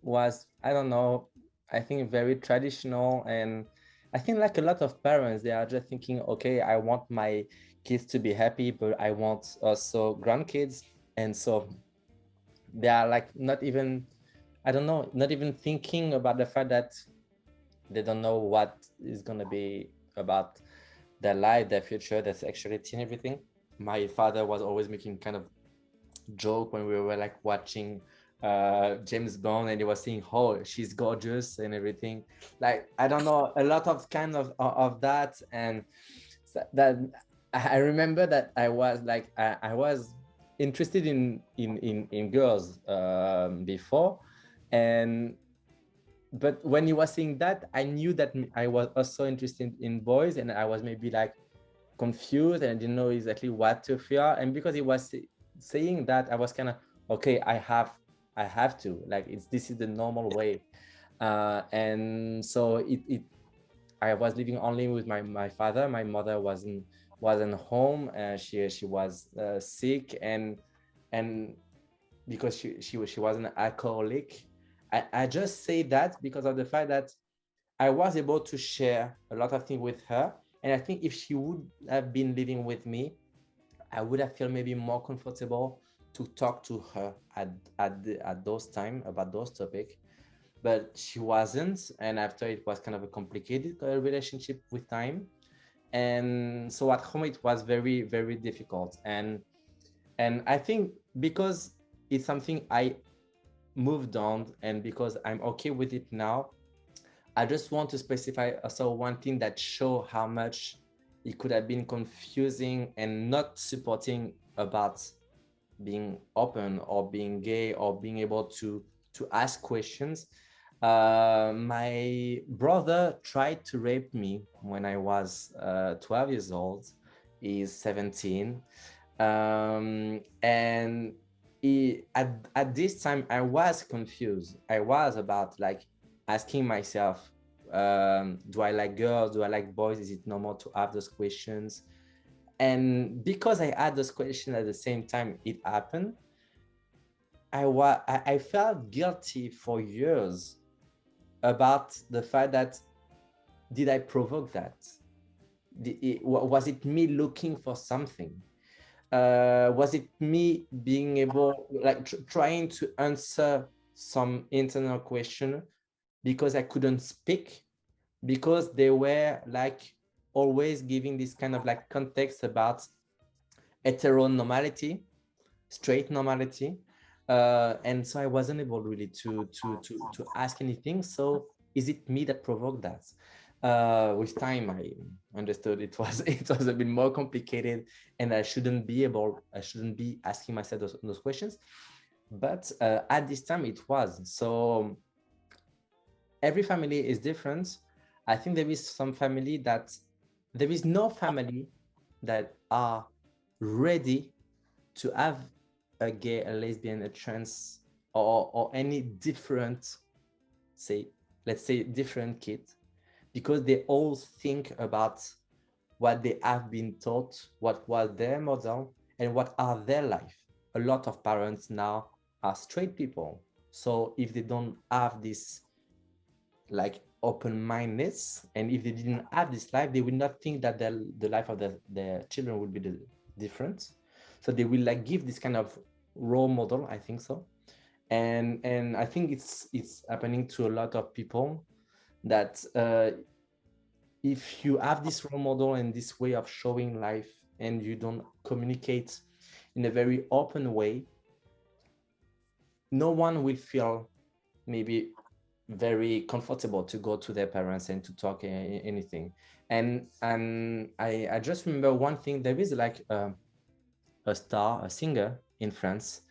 was, I don't know, I think very traditional. And I think like a lot of parents, they are just thinking, okay, I want my kids to be happy, but I want also grandkids. And so they are like not even, I don't know, not even thinking about the fact that they don't know what is going to be about their life, their future, their sexuality and everything. My father was always making kind of joke when we were like watching James Bond, and he was saying, oh, she's gorgeous and everything. Like, I don't know, a lot of kind of that. And that I remember that I was like, I was interested in girls before, but when he was saying that, I knew that I was also interested in boys, and I was maybe like confused and I didn't know exactly what to feel. And because he was saying that, I was kind of, okay, I have to, like, this is the normal way. And so I was living only with my father. My mother wasn't home. She was sick, and because she was an alcoholic. I just say that because of the fact that I was able to share a lot of things with her. And I think if she would have been living with me, I would have felt maybe more comfortable to talk to her at those times about those topics. But she wasn't. And after, it was kind of a complicated relationship with time. And so at home, it was very, very difficult. And I think because it's something I moved on, and because I'm okay with it now, I just want to specify also one thing that show how much it could have been confusing and not supporting about being open or being gay or being able to ask questions. My brother tried to rape me when I was 12 years old. He's 17. And at this time, I was confused. I was about like asking myself, do I like girls? Do I like boys? Is it normal to have those questions? And because I had those questions at the same time it happened, I felt guilty for years about the fact that, did I provoke that? was it me looking for something? Was it me being able, like trying to answer some internal question because I couldn't speak, because they were like always giving this kind of like context about heteronormality, straight normality, and so I wasn't able really to ask anything. So is it me that provoked that? With time, I understood it was it was a bit more complicated, and I shouldn't be asking myself those questions. But at this time, it was. So every family is different. I think there is some family that there is no family that are ready to have a gay, a lesbian, a trans, or any different, let's say different kid, because they all think about what they have been taught, what was their model, and what are their life. A lot of parents now are straight people. So if they don't have this like open-mindedness, and if they didn't have this life, they would not think that the life of their children would be different. So they will like give this kind of role model, I think so. And I think it's happening to a lot of people that if you have this role model and this way of showing life and you don't communicate in a very open way, no one will feel maybe very comfortable to go to their parents and to talk anything. And I just remember one thing. There is like a singer in France,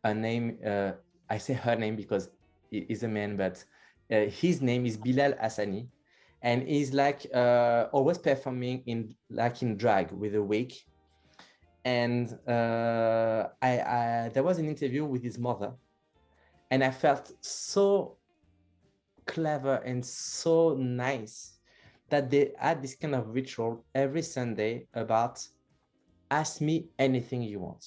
a name, I say her name because he is a man, but his name is Bilal Hassani, and he's like always performing in drag with a wig. And there was an interview with his mother, and I felt so clever and so nice that they had this kind of ritual every Sunday about ask me anything you want.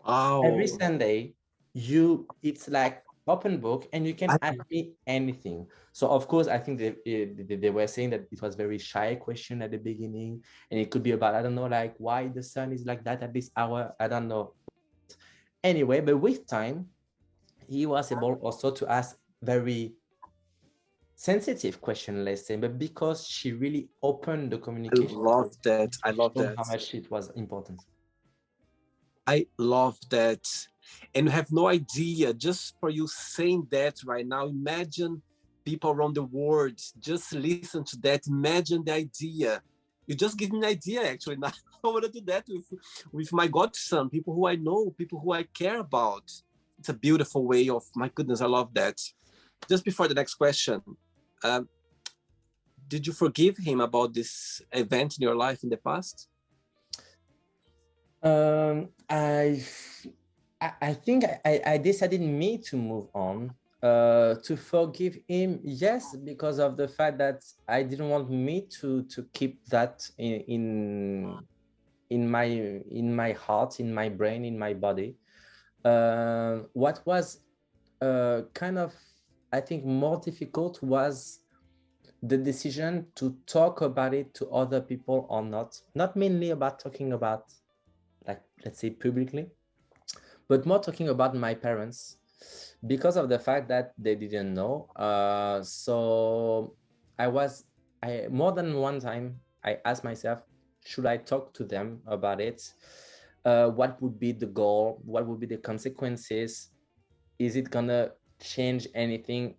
Wow. Every Sunday, it's like open book and you can ask me anything. So of course, I think they were saying that it was very shy question at the beginning, and it could be about, I don't know, like why the sun is like that at this hour. I don't know. Anyway, but with time, he was able also to ask very sensitive question, let's say, but because she really opened the communication. I love that. I love that. How much it was important. I love that. And you have no idea, just for you saying that right now, imagine people around the world, just listen to that, imagine the idea. You just give me an idea, actually. Now I want to do that with my godson, people who I know, people who I care about. It's a beautiful way of, my goodness, I love that. Just before the next question, did you forgive him about this event in your life in the past? I think I decided me to move on, to forgive him. Yes, because of the fact that I didn't want me to keep that in my heart, in my brain, in my body. What was kind of, I think, more difficult was the decision to talk about it to other people or not mainly about talking about, like, let's say publicly, but more talking about my parents, because of the fact that they didn't know. So I more than one time I asked myself, should I talk to them about it? What would be the goal? What would be the consequences? Is it gonna change anything?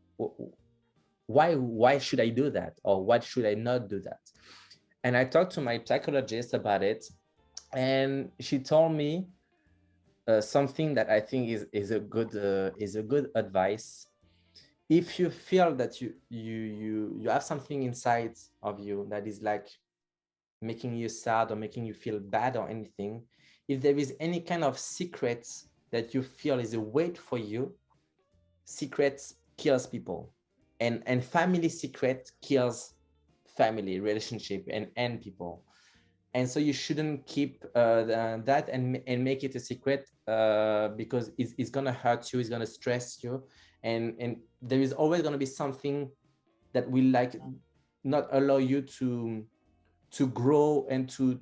Why should I do that? Or why should I not do that? And I talked to my psychologist about it, and she told me something that I think is a good advice. If you feel that you have something inside of you that is like making you sad or making you feel bad or anything, if there is any kind of secret that you feel is a weight for you, secrets kills people, and family secret kills family relationship and people. And so you shouldn't keep that and make it a secret, because it's gonna hurt you, it's gonna stress you, and there is always gonna be something that will like not allow you to to grow and to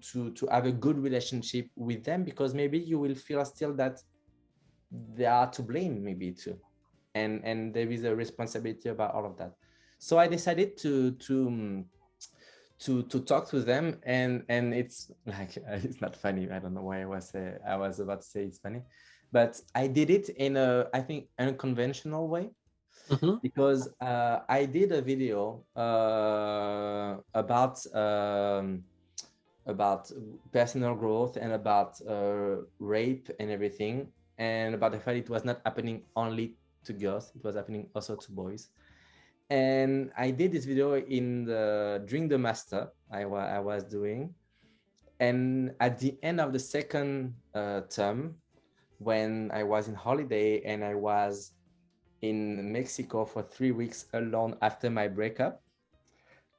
have a good relationship with them, because maybe you will feel still that they are to blame maybe too, and there is a responsibility about all of that. So I decided to talk to them, and it's like it's not funny. I don't know why I was about to say it's funny, but I did it in a, I think, unconventional way. Because I did a video about personal growth and about rape and everything, and about the fact it was not happening only to girls, it was happening also to boys. And I did this video during the master I was doing, and at the end of the second term, when I was in holiday and I was in Mexico for 3 weeks alone after my breakup,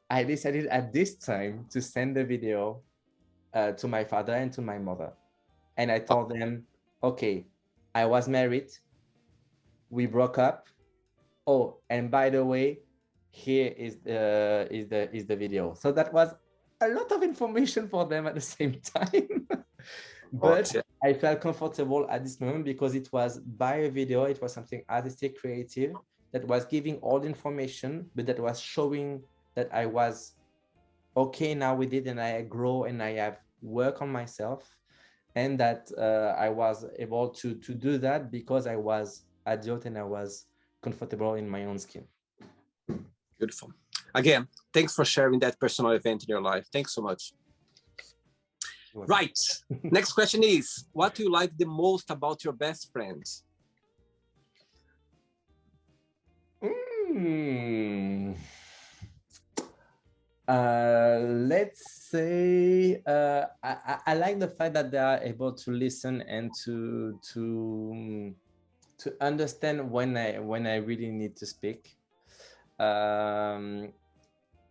I decided at this time to send the video to my father and to my mother. And I told them, okay, I was married, we broke up. Oh, and by the way, here is the video. So that was a lot of information for them at the same time. But I felt comfortable at this moment because it was by a video, it was something artistic, creative, that was giving all the information, but that was showing that I was okay now with it, and I grow and I have work on myself, and that I was able to do that because I was adult and I was comfortable in my own skin. Beautiful. Again, thanks for sharing that personal event in your life. Thanks so much. Right. Next question is, what do you like the most about your best friends? Let's say I like the fact that they are able to listen and to understand when I really need to speak.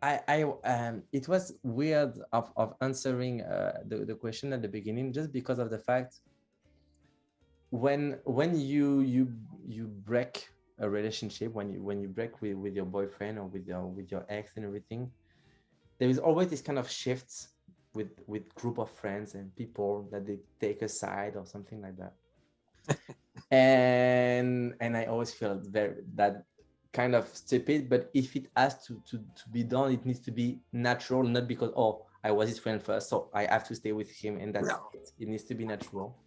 It was weird of answering the question at the beginning, just because of the fact when you break a relationship, when you break with your boyfriend or with your ex and everything, there is always this kind of shifts with group of friends and people that they take aside or something like that. and I always feel that kind of stupid, but if it has to be done, it needs to be natural, not because, oh, I was his friend first, so I have to stay with him, and that's it. It needs to be natural.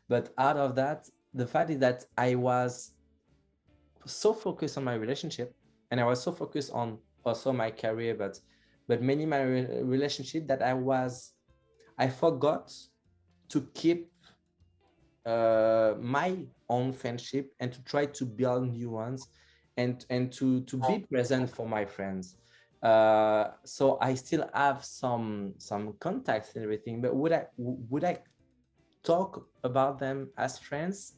But out of that, the fact is that I was so focused on my relationship, and I was so focused on also my career, but mainly my relationship, that I forgot to keep my own friendship and to try to build new ones, and to be present for my friends. So I still have some contacts and everything, but would I talk about them as friends?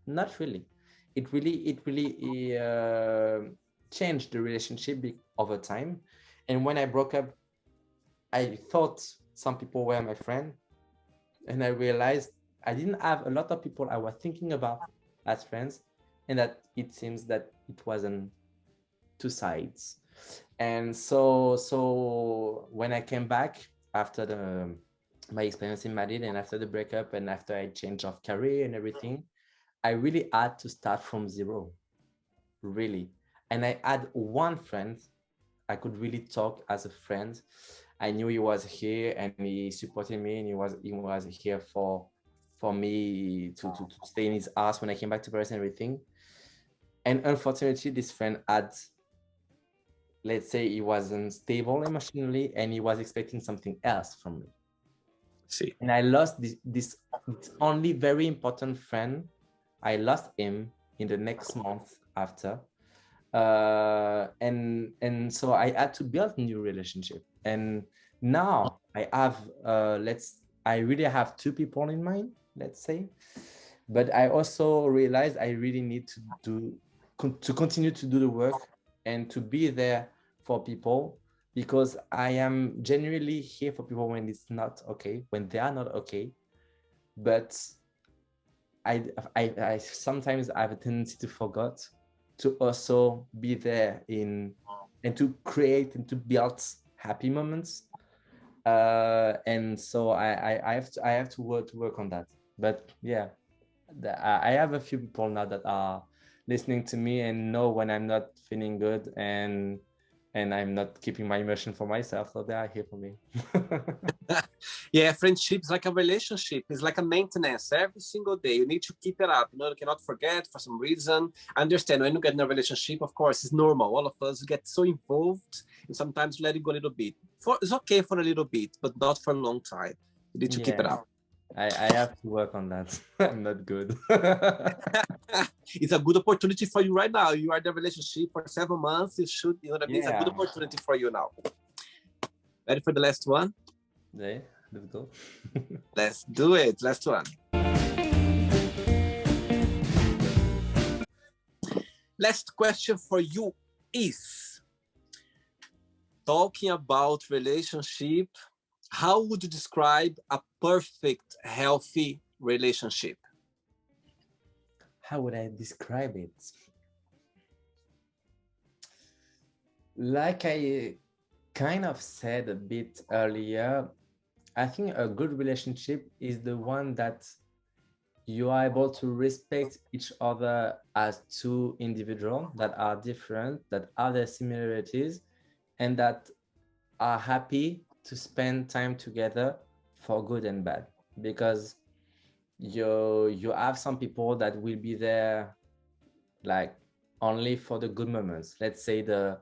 Not really. It really changed the relationship over time. And when I broke up, I thought some people were my friend, and I realized I didn't have a lot of people I was thinking about as friends, and that it seems that it wasn't two sides. And so when I came back after my experience in Madrid, and after the breakup, and after I changed of career and everything, I really had to start from zero, really. And I had one friend I could really talk as a friend. I knew he was here and he supported me, and he was here for me to stay in his house when I came back to Paris and everything. And unfortunately, this friend had, let's say, he wasn't stable emotionally, and he was expecting something else from me. See. And I lost this only very important friend. I lost him in the next month after. And so I had to build a new relationship. And now I have, I really have two people in mind, let's say. But I also realized I really need to continue to do the work and to be there for people, because I am genuinely here for people when it's not okay, when they are not okay. But I sometimes have a tendency to forget to also be there and to create and to build happy moments. And so I have to work on that. But yeah, I have a few people now that are listening to me and know when I'm not feeling good, and I'm not keeping my emotion for myself, so they are here for me. Yeah, friendship is like a relationship. It's like a maintenance every single day. You need to keep it up. You know, you cannot forget for some reason. I understand when you get in a relationship, of course, it's normal. All of us get so involved, and sometimes let it go a little bit. It's okay for a little bit, but not for a long time. You need to keep it Yeah, up. I have to work on that. I'm not good. It's a good opportunity for you right now. You are in a relationship for 7 months. You should, you know what I mean? It's a good Yeah. opportunity for you now. Ready for the last one? Yeah, let's go. Let's do it. Last one. Last question for you is, talking about relationship, how would you describe a perfect, healthy relationship? How would I describe it? Like I kind of said a bit earlier, I think a good relationship is the one that you are able to respect each other as two individuals that are different, that have their similarities, and that are happy to spend time together for good and bad. Because you have some people that will be there like only for the good moments. Let's say the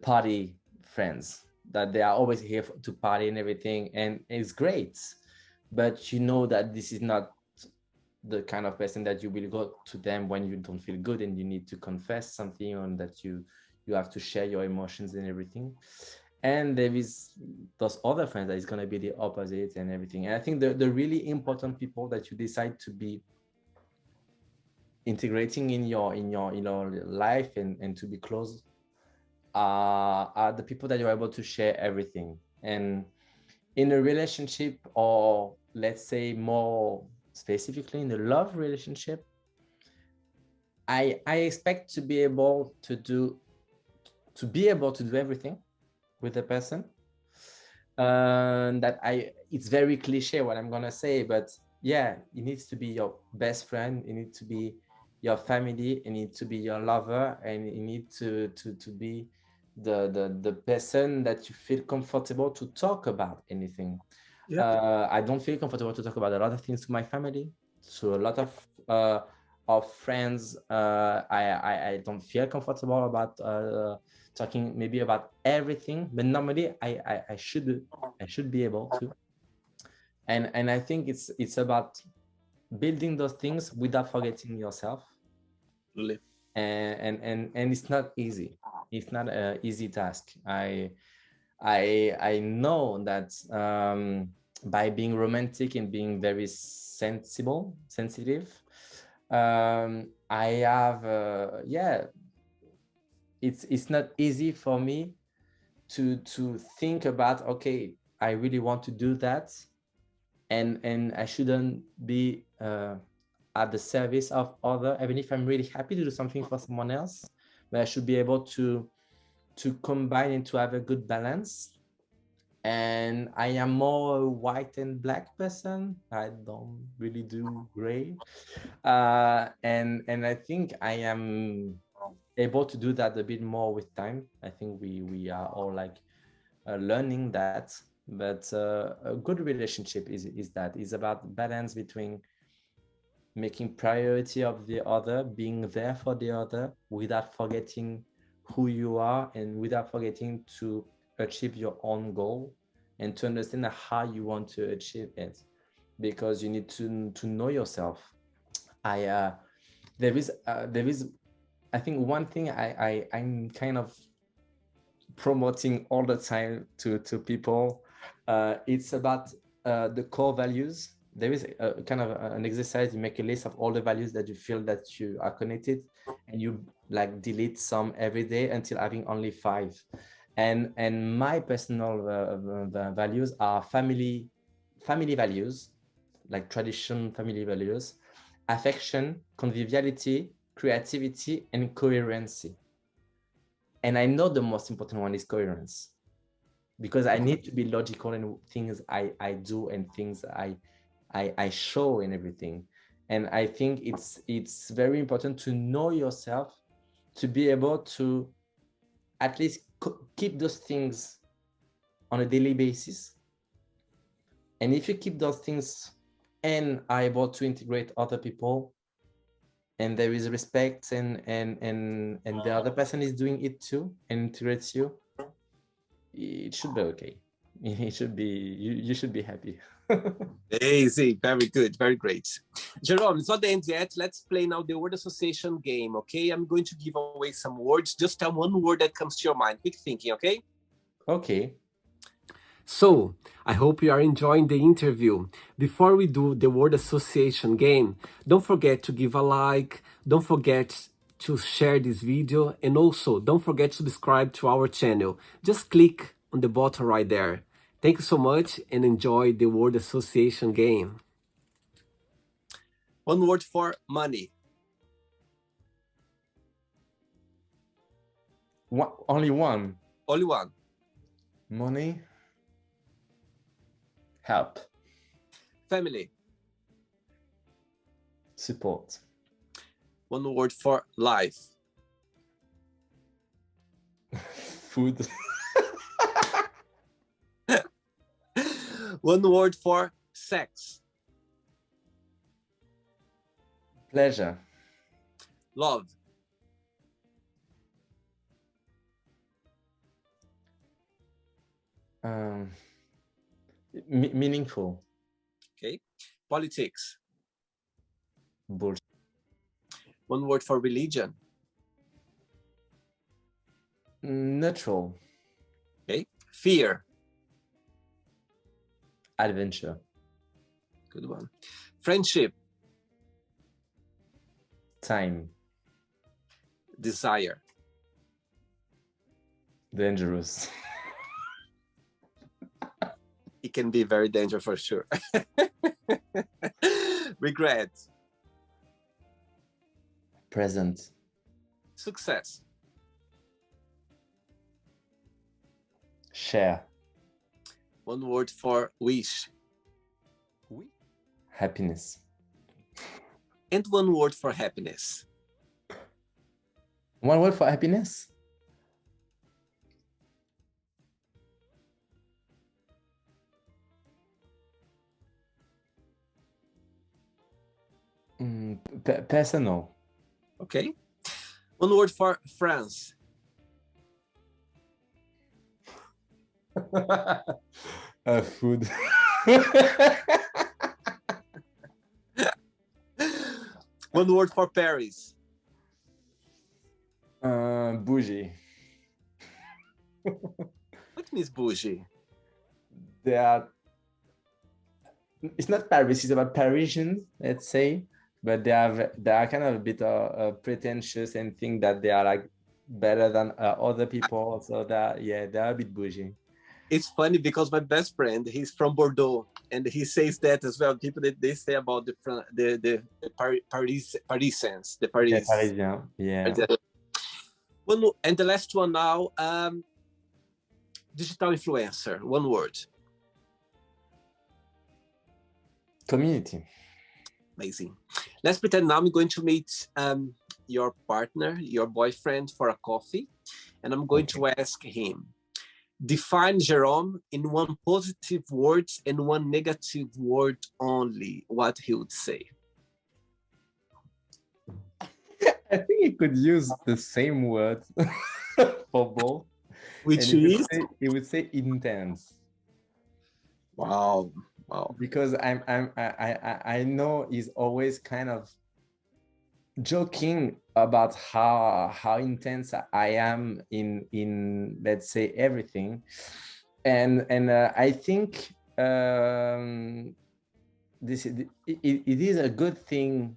party friends, that they are always here to party and everything, and it's great, but you know that this is not the kind of person that you will go to them when you don't feel good and you need to confess something, on that you have to share your emotions and everything. And there is those other friends that is going to be the opposite and everything. And I think the really important people that you decide to be integrating in your life and to be close are the people that you're able to share everything. And in a relationship, or let's say more specifically in the love relationship, I expect to be able to do everything with the person. It's very cliche what I'm gonna say, but yeah, it needs to be your best friend, it needs to be your family, it needs to be your lover, and it needs to be the person that you feel comfortable to talk about anything. I don't feel comfortable to talk about a lot of things to my family, to a lot of friends. I don't feel comfortable about talking maybe about everything, but normally I should be able to. And I think it's about building those things without forgetting yourself. Really? And it's not easy. It's not an easy task. I know that by being romantic and being very sensitive, I have it's not easy for me to think about, okay, I really want to do that, and I shouldn't be at the service of other, even if I'm really happy to do something for someone else, but I should be able to combine and to have a good balance. And I am more a white and black person. I don't really do gray. And I think I am able to do that a bit more with time. I think we are all like learning that. But a good relationship is about balance between making priority of the other, being there for the other without forgetting who you are, and without forgetting to achieve your own goal, and to understand how you want to achieve it, because you need to know yourself. There is I think one thing I'm kind of promoting all the time to people. It's about the core values. There is a kind of an exercise. You make a list of all the values that you feel that you are connected, and you like delete some every day until having only 5. And my personal values are family values, like tradition family values, affection, conviviality, creativity, and coherency. And I know the most important one is coherence. because I need to be logical in things I do and things I show and everything. And I think it's very important to know yourself, to be able to at least keep those things on a daily basis. And if you keep those things and are able to integrate other people, and there is respect, and the other person is doing it too and integrates you, it should be okay. It should be, you should be happy. Easy, very good, very great. Jérôme, it's not the end yet. Let's play now the word association game, okay? I'm going to give away some words. Just tell one word that comes to your mind. Quick thinking, okay? Okay. So, I hope you are enjoying the interview. Before we do the word association game, don't forget to give a like, don't forget to share this video, and also don't forget to subscribe to our channel. Just click on the button right there. Thank you so much and enjoy the word association game. One word for money. Only one. Only one. Money. Help. Family. Support. One word for life. Food. One word for sex. Pleasure. Love. Meaningful. Okay. Politics. Bullshit. One word for religion. Neutral. Okay. Fear. Adventure. Good one. Friendship. Time. Desire. Dangerous. It can be very dangerous for sure. Regret. Present. Success. Share. One word for wish. Happiness. And one word for happiness. One word for happiness? Personal. Okay. One word for France. Food. One word for Paris. Bougie. What means bougie? They are. It's not Paris. It's about Parisians, let's say, but they are kind of a bit pretentious and think that they are like better than other people. So that, yeah, they are a bit bougie. It's funny because my best friend, he's from Bordeaux, and he says that as well. People that they say about the Parisians, the Paris. Parisien, yeah. One, and the last one now, digital influencer. One word. Community. Amazing. Let's pretend now I'm going to meet your partner, your boyfriend, for a coffee, and I'm going to ask him, define Jérôme in one positive word and one negative word only. What he would say. I think you could use the same word for both. Which and is? He would say intense. Wow. Wow. Because I know he's always kind of joking about how intense I am in let's say everything, and I think this it is a good thing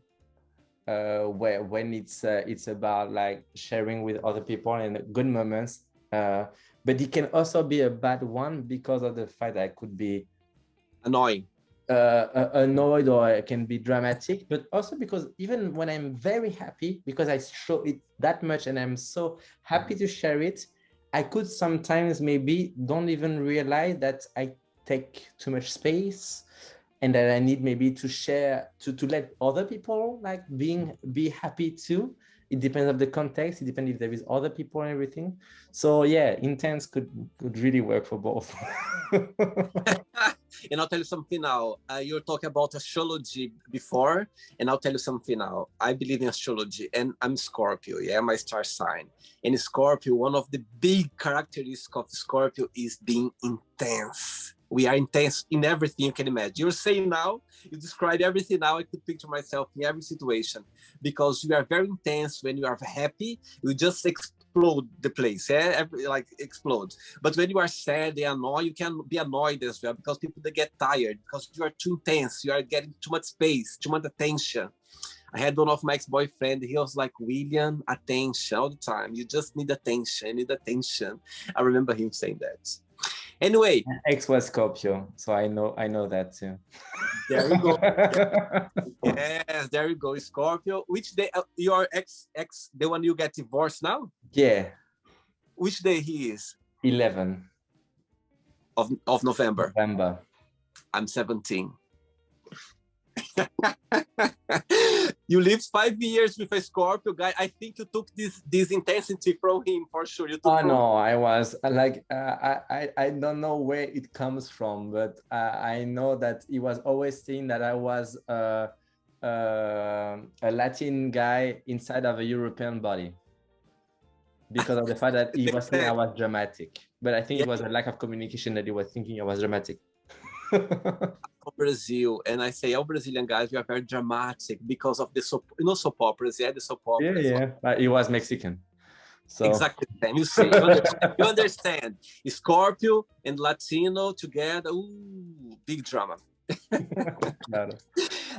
when it's about like sharing with other people and good moments, but it can also be a bad one because of the fact that I could be annoying, annoyed, or it can be dramatic, but also because even when I'm very happy, because I show it that much and I'm so happy to share it, I could sometimes maybe don't even realize that I take too much space and that I need maybe to share, to let other people like be happy too. It depends on the context. It depends if there is other people and everything. So yeah, intense could really work for both. And I'll tell you something now. You were talking about astrology before, and I'll tell you something now. I believe in astrology, and I'm Scorpio, yeah, my star sign. And Scorpio, one of the big characteristics of Scorpio is being intense. We are intense in everything you can imagine. You're saying now, you describe everything now. I could picture myself in every situation because you are very intense. When you are happy, you just explode the place, yeah, like explode. But when you are sad and annoyed, you can be annoyed as well because people they get tired because you are too intense. You are getting too much space, too much attention. I had one of my ex-boyfriend. He was like, William, attention all the time. You just need attention. You need attention. I remember him saying that. Anyway, Ex was Scorpio, so I know that too. There you go. Yes, there you go, Scorpio. Which day your ex, the one you get divorced now? Yeah. Which day he is? 11 of November. November. I'm 17. You lived 5 years with a Scorpio guy. I think you took this intensity from him for sure. No, I was like I don't know where it comes from, but I know that he was always saying that I was a Latin guy inside of a European body because of the fact that he was saying I was dramatic. But I think it was a lack of communication that he was thinking I was dramatic. Brazil, and I say all Brazilian guys, we are very dramatic because of the soap, soap operas, the soap operas. Yeah. But he was Mexican. So exactly the same. You see, you understand. Scorpio and Latino together, ooh, big drama.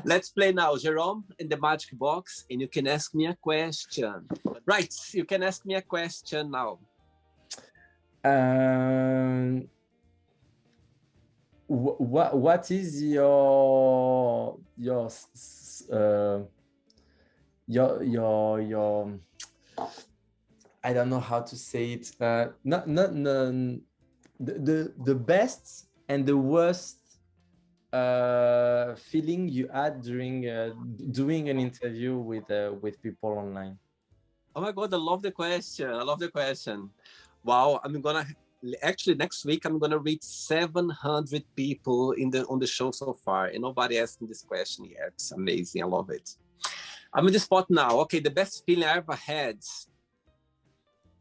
Let's play now, Jêróme, in the magic box, and you can ask me a question. Right, you can ask me a question now. What is your I don't know how to say it. Not the best and the worst feeling you had during doing an interview with people online. Oh my God, I love the question. Wow, actually next week I'm gonna reach 700 people on the show so far, and nobody asked me this question yet. It's amazing. I love it. I'm in the spot now. Okay, the best feeling I ever had.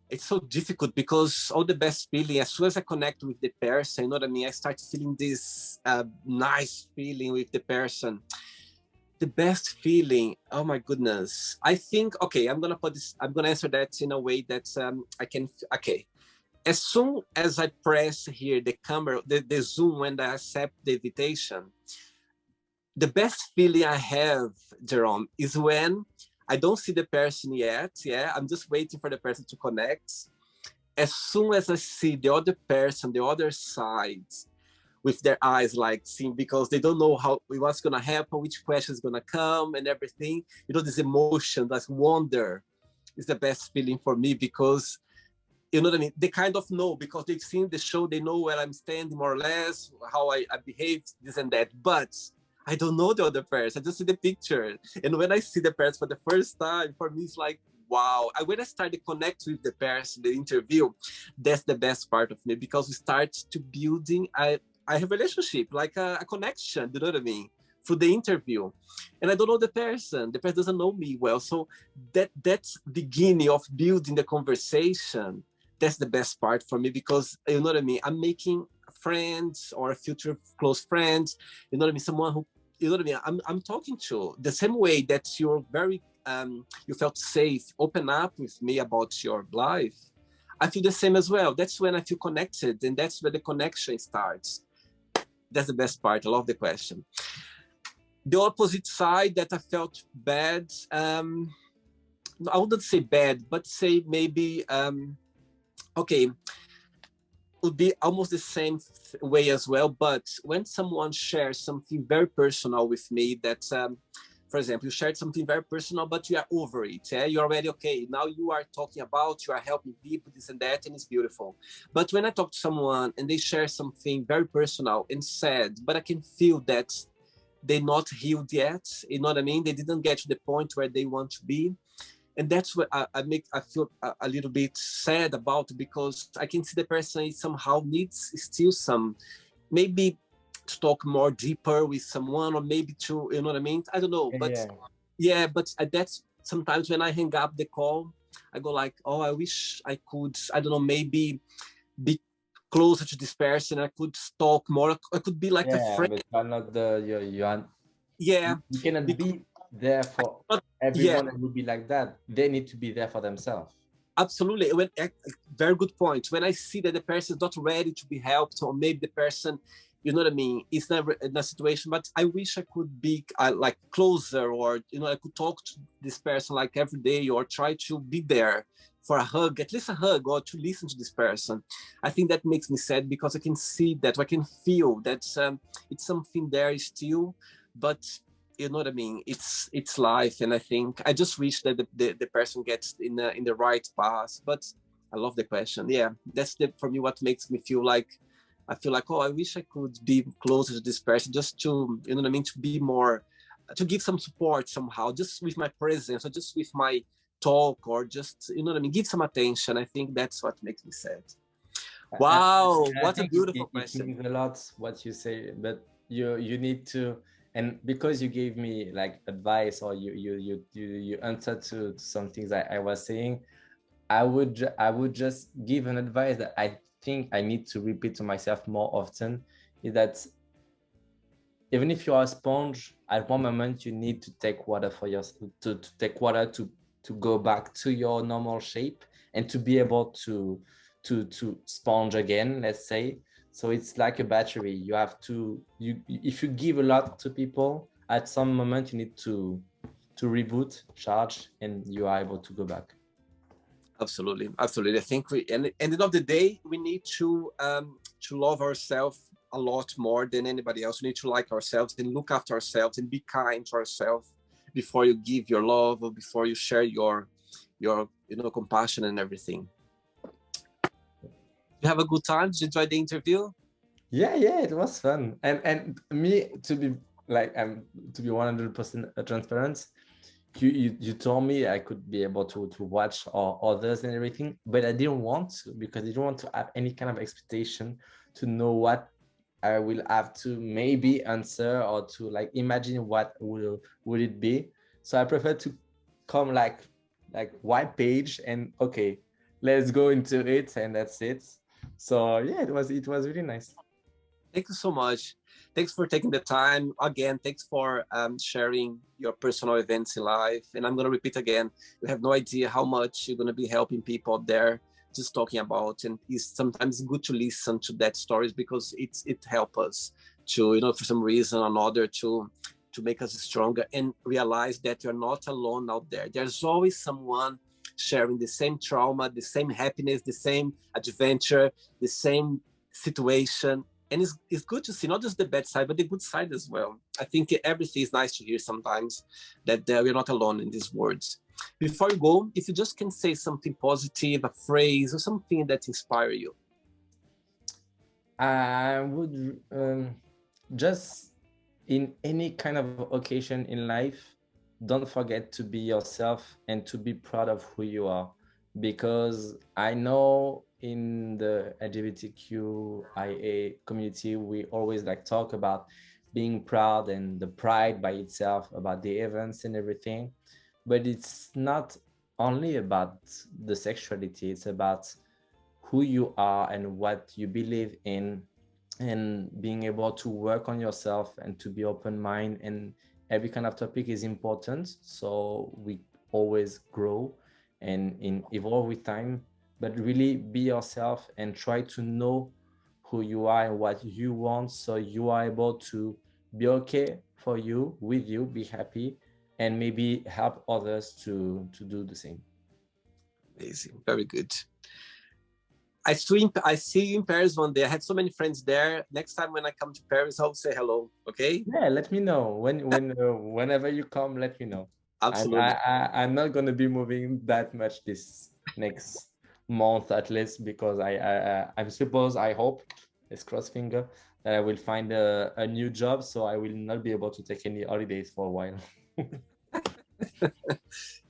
It's so difficult because all the best feeling, as soon as I connect with the person, you know what I mean, I start feeling this nice feeling with the person. The best feeling, oh my goodness. I think, okay, I'm gonna answer that in a way that I can, okay. As soon as I press here the camera, the Zoom, when I accept the invitation, the best feeling I have, Jêróme, is when I don't see the person yet. Yeah, I'm just waiting for the person to connect. As soon as I see the other person, the other side, with their eyes like seeing, because they don't know what's gonna happen, which question is gonna come, and everything. You know, this emotion, that wonder, is the best feeling for me because. You know what I mean? They kind of know because they've seen the show. They know where I'm standing, more or less, how I behave, this and that. But I don't know the other person. I just see the picture. And when I see the person for the first time, for me, it's like, wow. When I start to connect with the person, the interview, that's the best part of me because we start to building I have a relationship, like a connection. You know what I mean? Through the interview, and I don't know the person doesn't know me well. So that's beginning of building the conversation. That's the best part for me because, you know what I mean? I'm making friends or future close friends, you know what I mean? Someone who, you know what I mean? I'm talking to the same way that you're very, you felt safe, open up with me about your life. I feel the same as well. That's when I feel connected, and that's where the connection starts. That's the best part. I love the question. The opposite side that I felt bad, I wouldn't say bad, but say maybe, okay, would be almost the same way as well. But when someone shares something very personal with me that for example, you shared something very personal, but you are over it. Yeah? You're already, okay, now you are talking about, you are helping people, this and that, and it's beautiful. But when I talk to someone and they share something very personal and sad, but I can feel that they're not healed yet, you know what I mean? They didn't get to the point where they want to be. And that's what I feel a little bit sad about, because I can see the person somehow needs still some, maybe to talk more deeper with someone, or maybe to, you know what I mean? I don't know, but yeah, but that's sometimes when I hang up the call, I go like, oh, I wish I could, I don't know, maybe be closer to this person. I could talk more. I could be like a friend. But you're not the Yeah, you cannot be there for everyone that would be like that. They need to be there for themselves. Absolutely. Very good point. When I see that the person is not ready to be helped, or maybe the person, you know what I mean, is never in a situation, but I wish I could be like closer, or, you know, I could talk to this person like every day, or try to be there for a hug, at least a hug, or to listen to this person. I think that makes me sad, because I can see that, I can feel that it's something there still, but you know what I mean? It's life, and I think I just wish that the person gets in the right path. But I love the question. Yeah, that's for me what makes me feel like, I feel like, oh, I wish I could be closer to this person, just to, you know what I mean, to be more, to give some support somehow, just with my presence, or just with my talk, or just, you know what I mean, give some attention. I think that's what makes me sad. Wow, what a beautiful question. It means a lot what you say, but you need to. And because you gave me like advice, or you answered to some things I was saying, I would just give an advice that I think I need to repeat to myself more often, is that even if you are a sponge, at one moment you need to take water for to take water to go back to your normal shape, and to be able to sponge again, let's say. So it's like a battery. You have to, if you give a lot to people, at some moment you need to reboot, charge, and you are able to go back. Absolutely, absolutely. I think and at the end of the day, we need to love ourselves a lot more than anybody else. We need to like ourselves and look after ourselves and be kind to ourselves before you give your love, or before you share your you know, compassion and everything. You have a good time? Did you enjoy the interview? Yeah, it was fun. And me, to be like, to be 100% transparent, you told me I could be able to watch others and everything, but I didn't want to, because I didn't want to have any kind of expectation to know what I will have to maybe answer, or to like imagine what would it be. So I prefer to come like white page, and okay, let's go into it, and that's it. So yeah, it was really nice. Thank you so much. Thanks for taking the time. Again, thanks for sharing your personal events in life. And I'm going to repeat again, you have no idea how much you're going to be helping people out there, just talking about. And it's sometimes good to listen to that stories, because it helps us to, you know, for some reason or another, to make us stronger, and realize that you're not alone out there. There's always someone sharing the same trauma, the same happiness, the same adventure, the same situation. And it's good to see not just the bad side, but the good side as well. I think everything is nice to hear sometimes, that we're not alone in these words. Before you go, if you just can say something positive, a phrase or something that inspires you. I would just, in any kind of occasion in life, don't forget to be yourself and to be proud of who you are. Because I know in the LGBTQIA community, we always like talk about being proud, and the pride by itself, about the events and everything. But it's not only about the sexuality, it's about who you are and what you believe in, and being able to work on yourself and to be open-minded. And every kind of topic is important, so we always grow and evolve with time. But really be yourself and try to know who you are and what you want, so you are able to be okay for you, with you, be happy, and maybe help others to do the same. Amazing. Very good. I see you in Paris one day. I had so many friends there. Next time when I come to Paris, I'll say hello. Okay? Yeah, let me know whenever you come. Let me know. Absolutely. I'm not gonna be moving that much this next month at least because I hope, let's cross finger, that I will find a new job, so I will not be able to take any holidays for a while.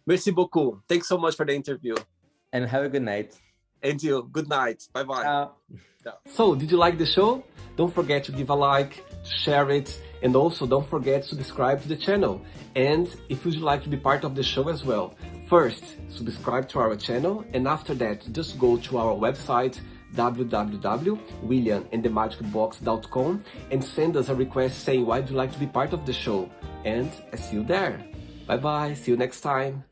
Merci beaucoup. Thanks so much for the interview. And have a good night. And you. Good night. Bye-bye. Ciao. So, did you like the show? Don't forget to give a like, to share it, and also don't forget to subscribe to the channel. And if you'd like to be part of the show as well, first, subscribe to our channel, and after that, just go to our website, www.williamandthemagicbox.com, and send us a request saying why would you like to be part of the show. And I see you there. Bye bye, see you next time.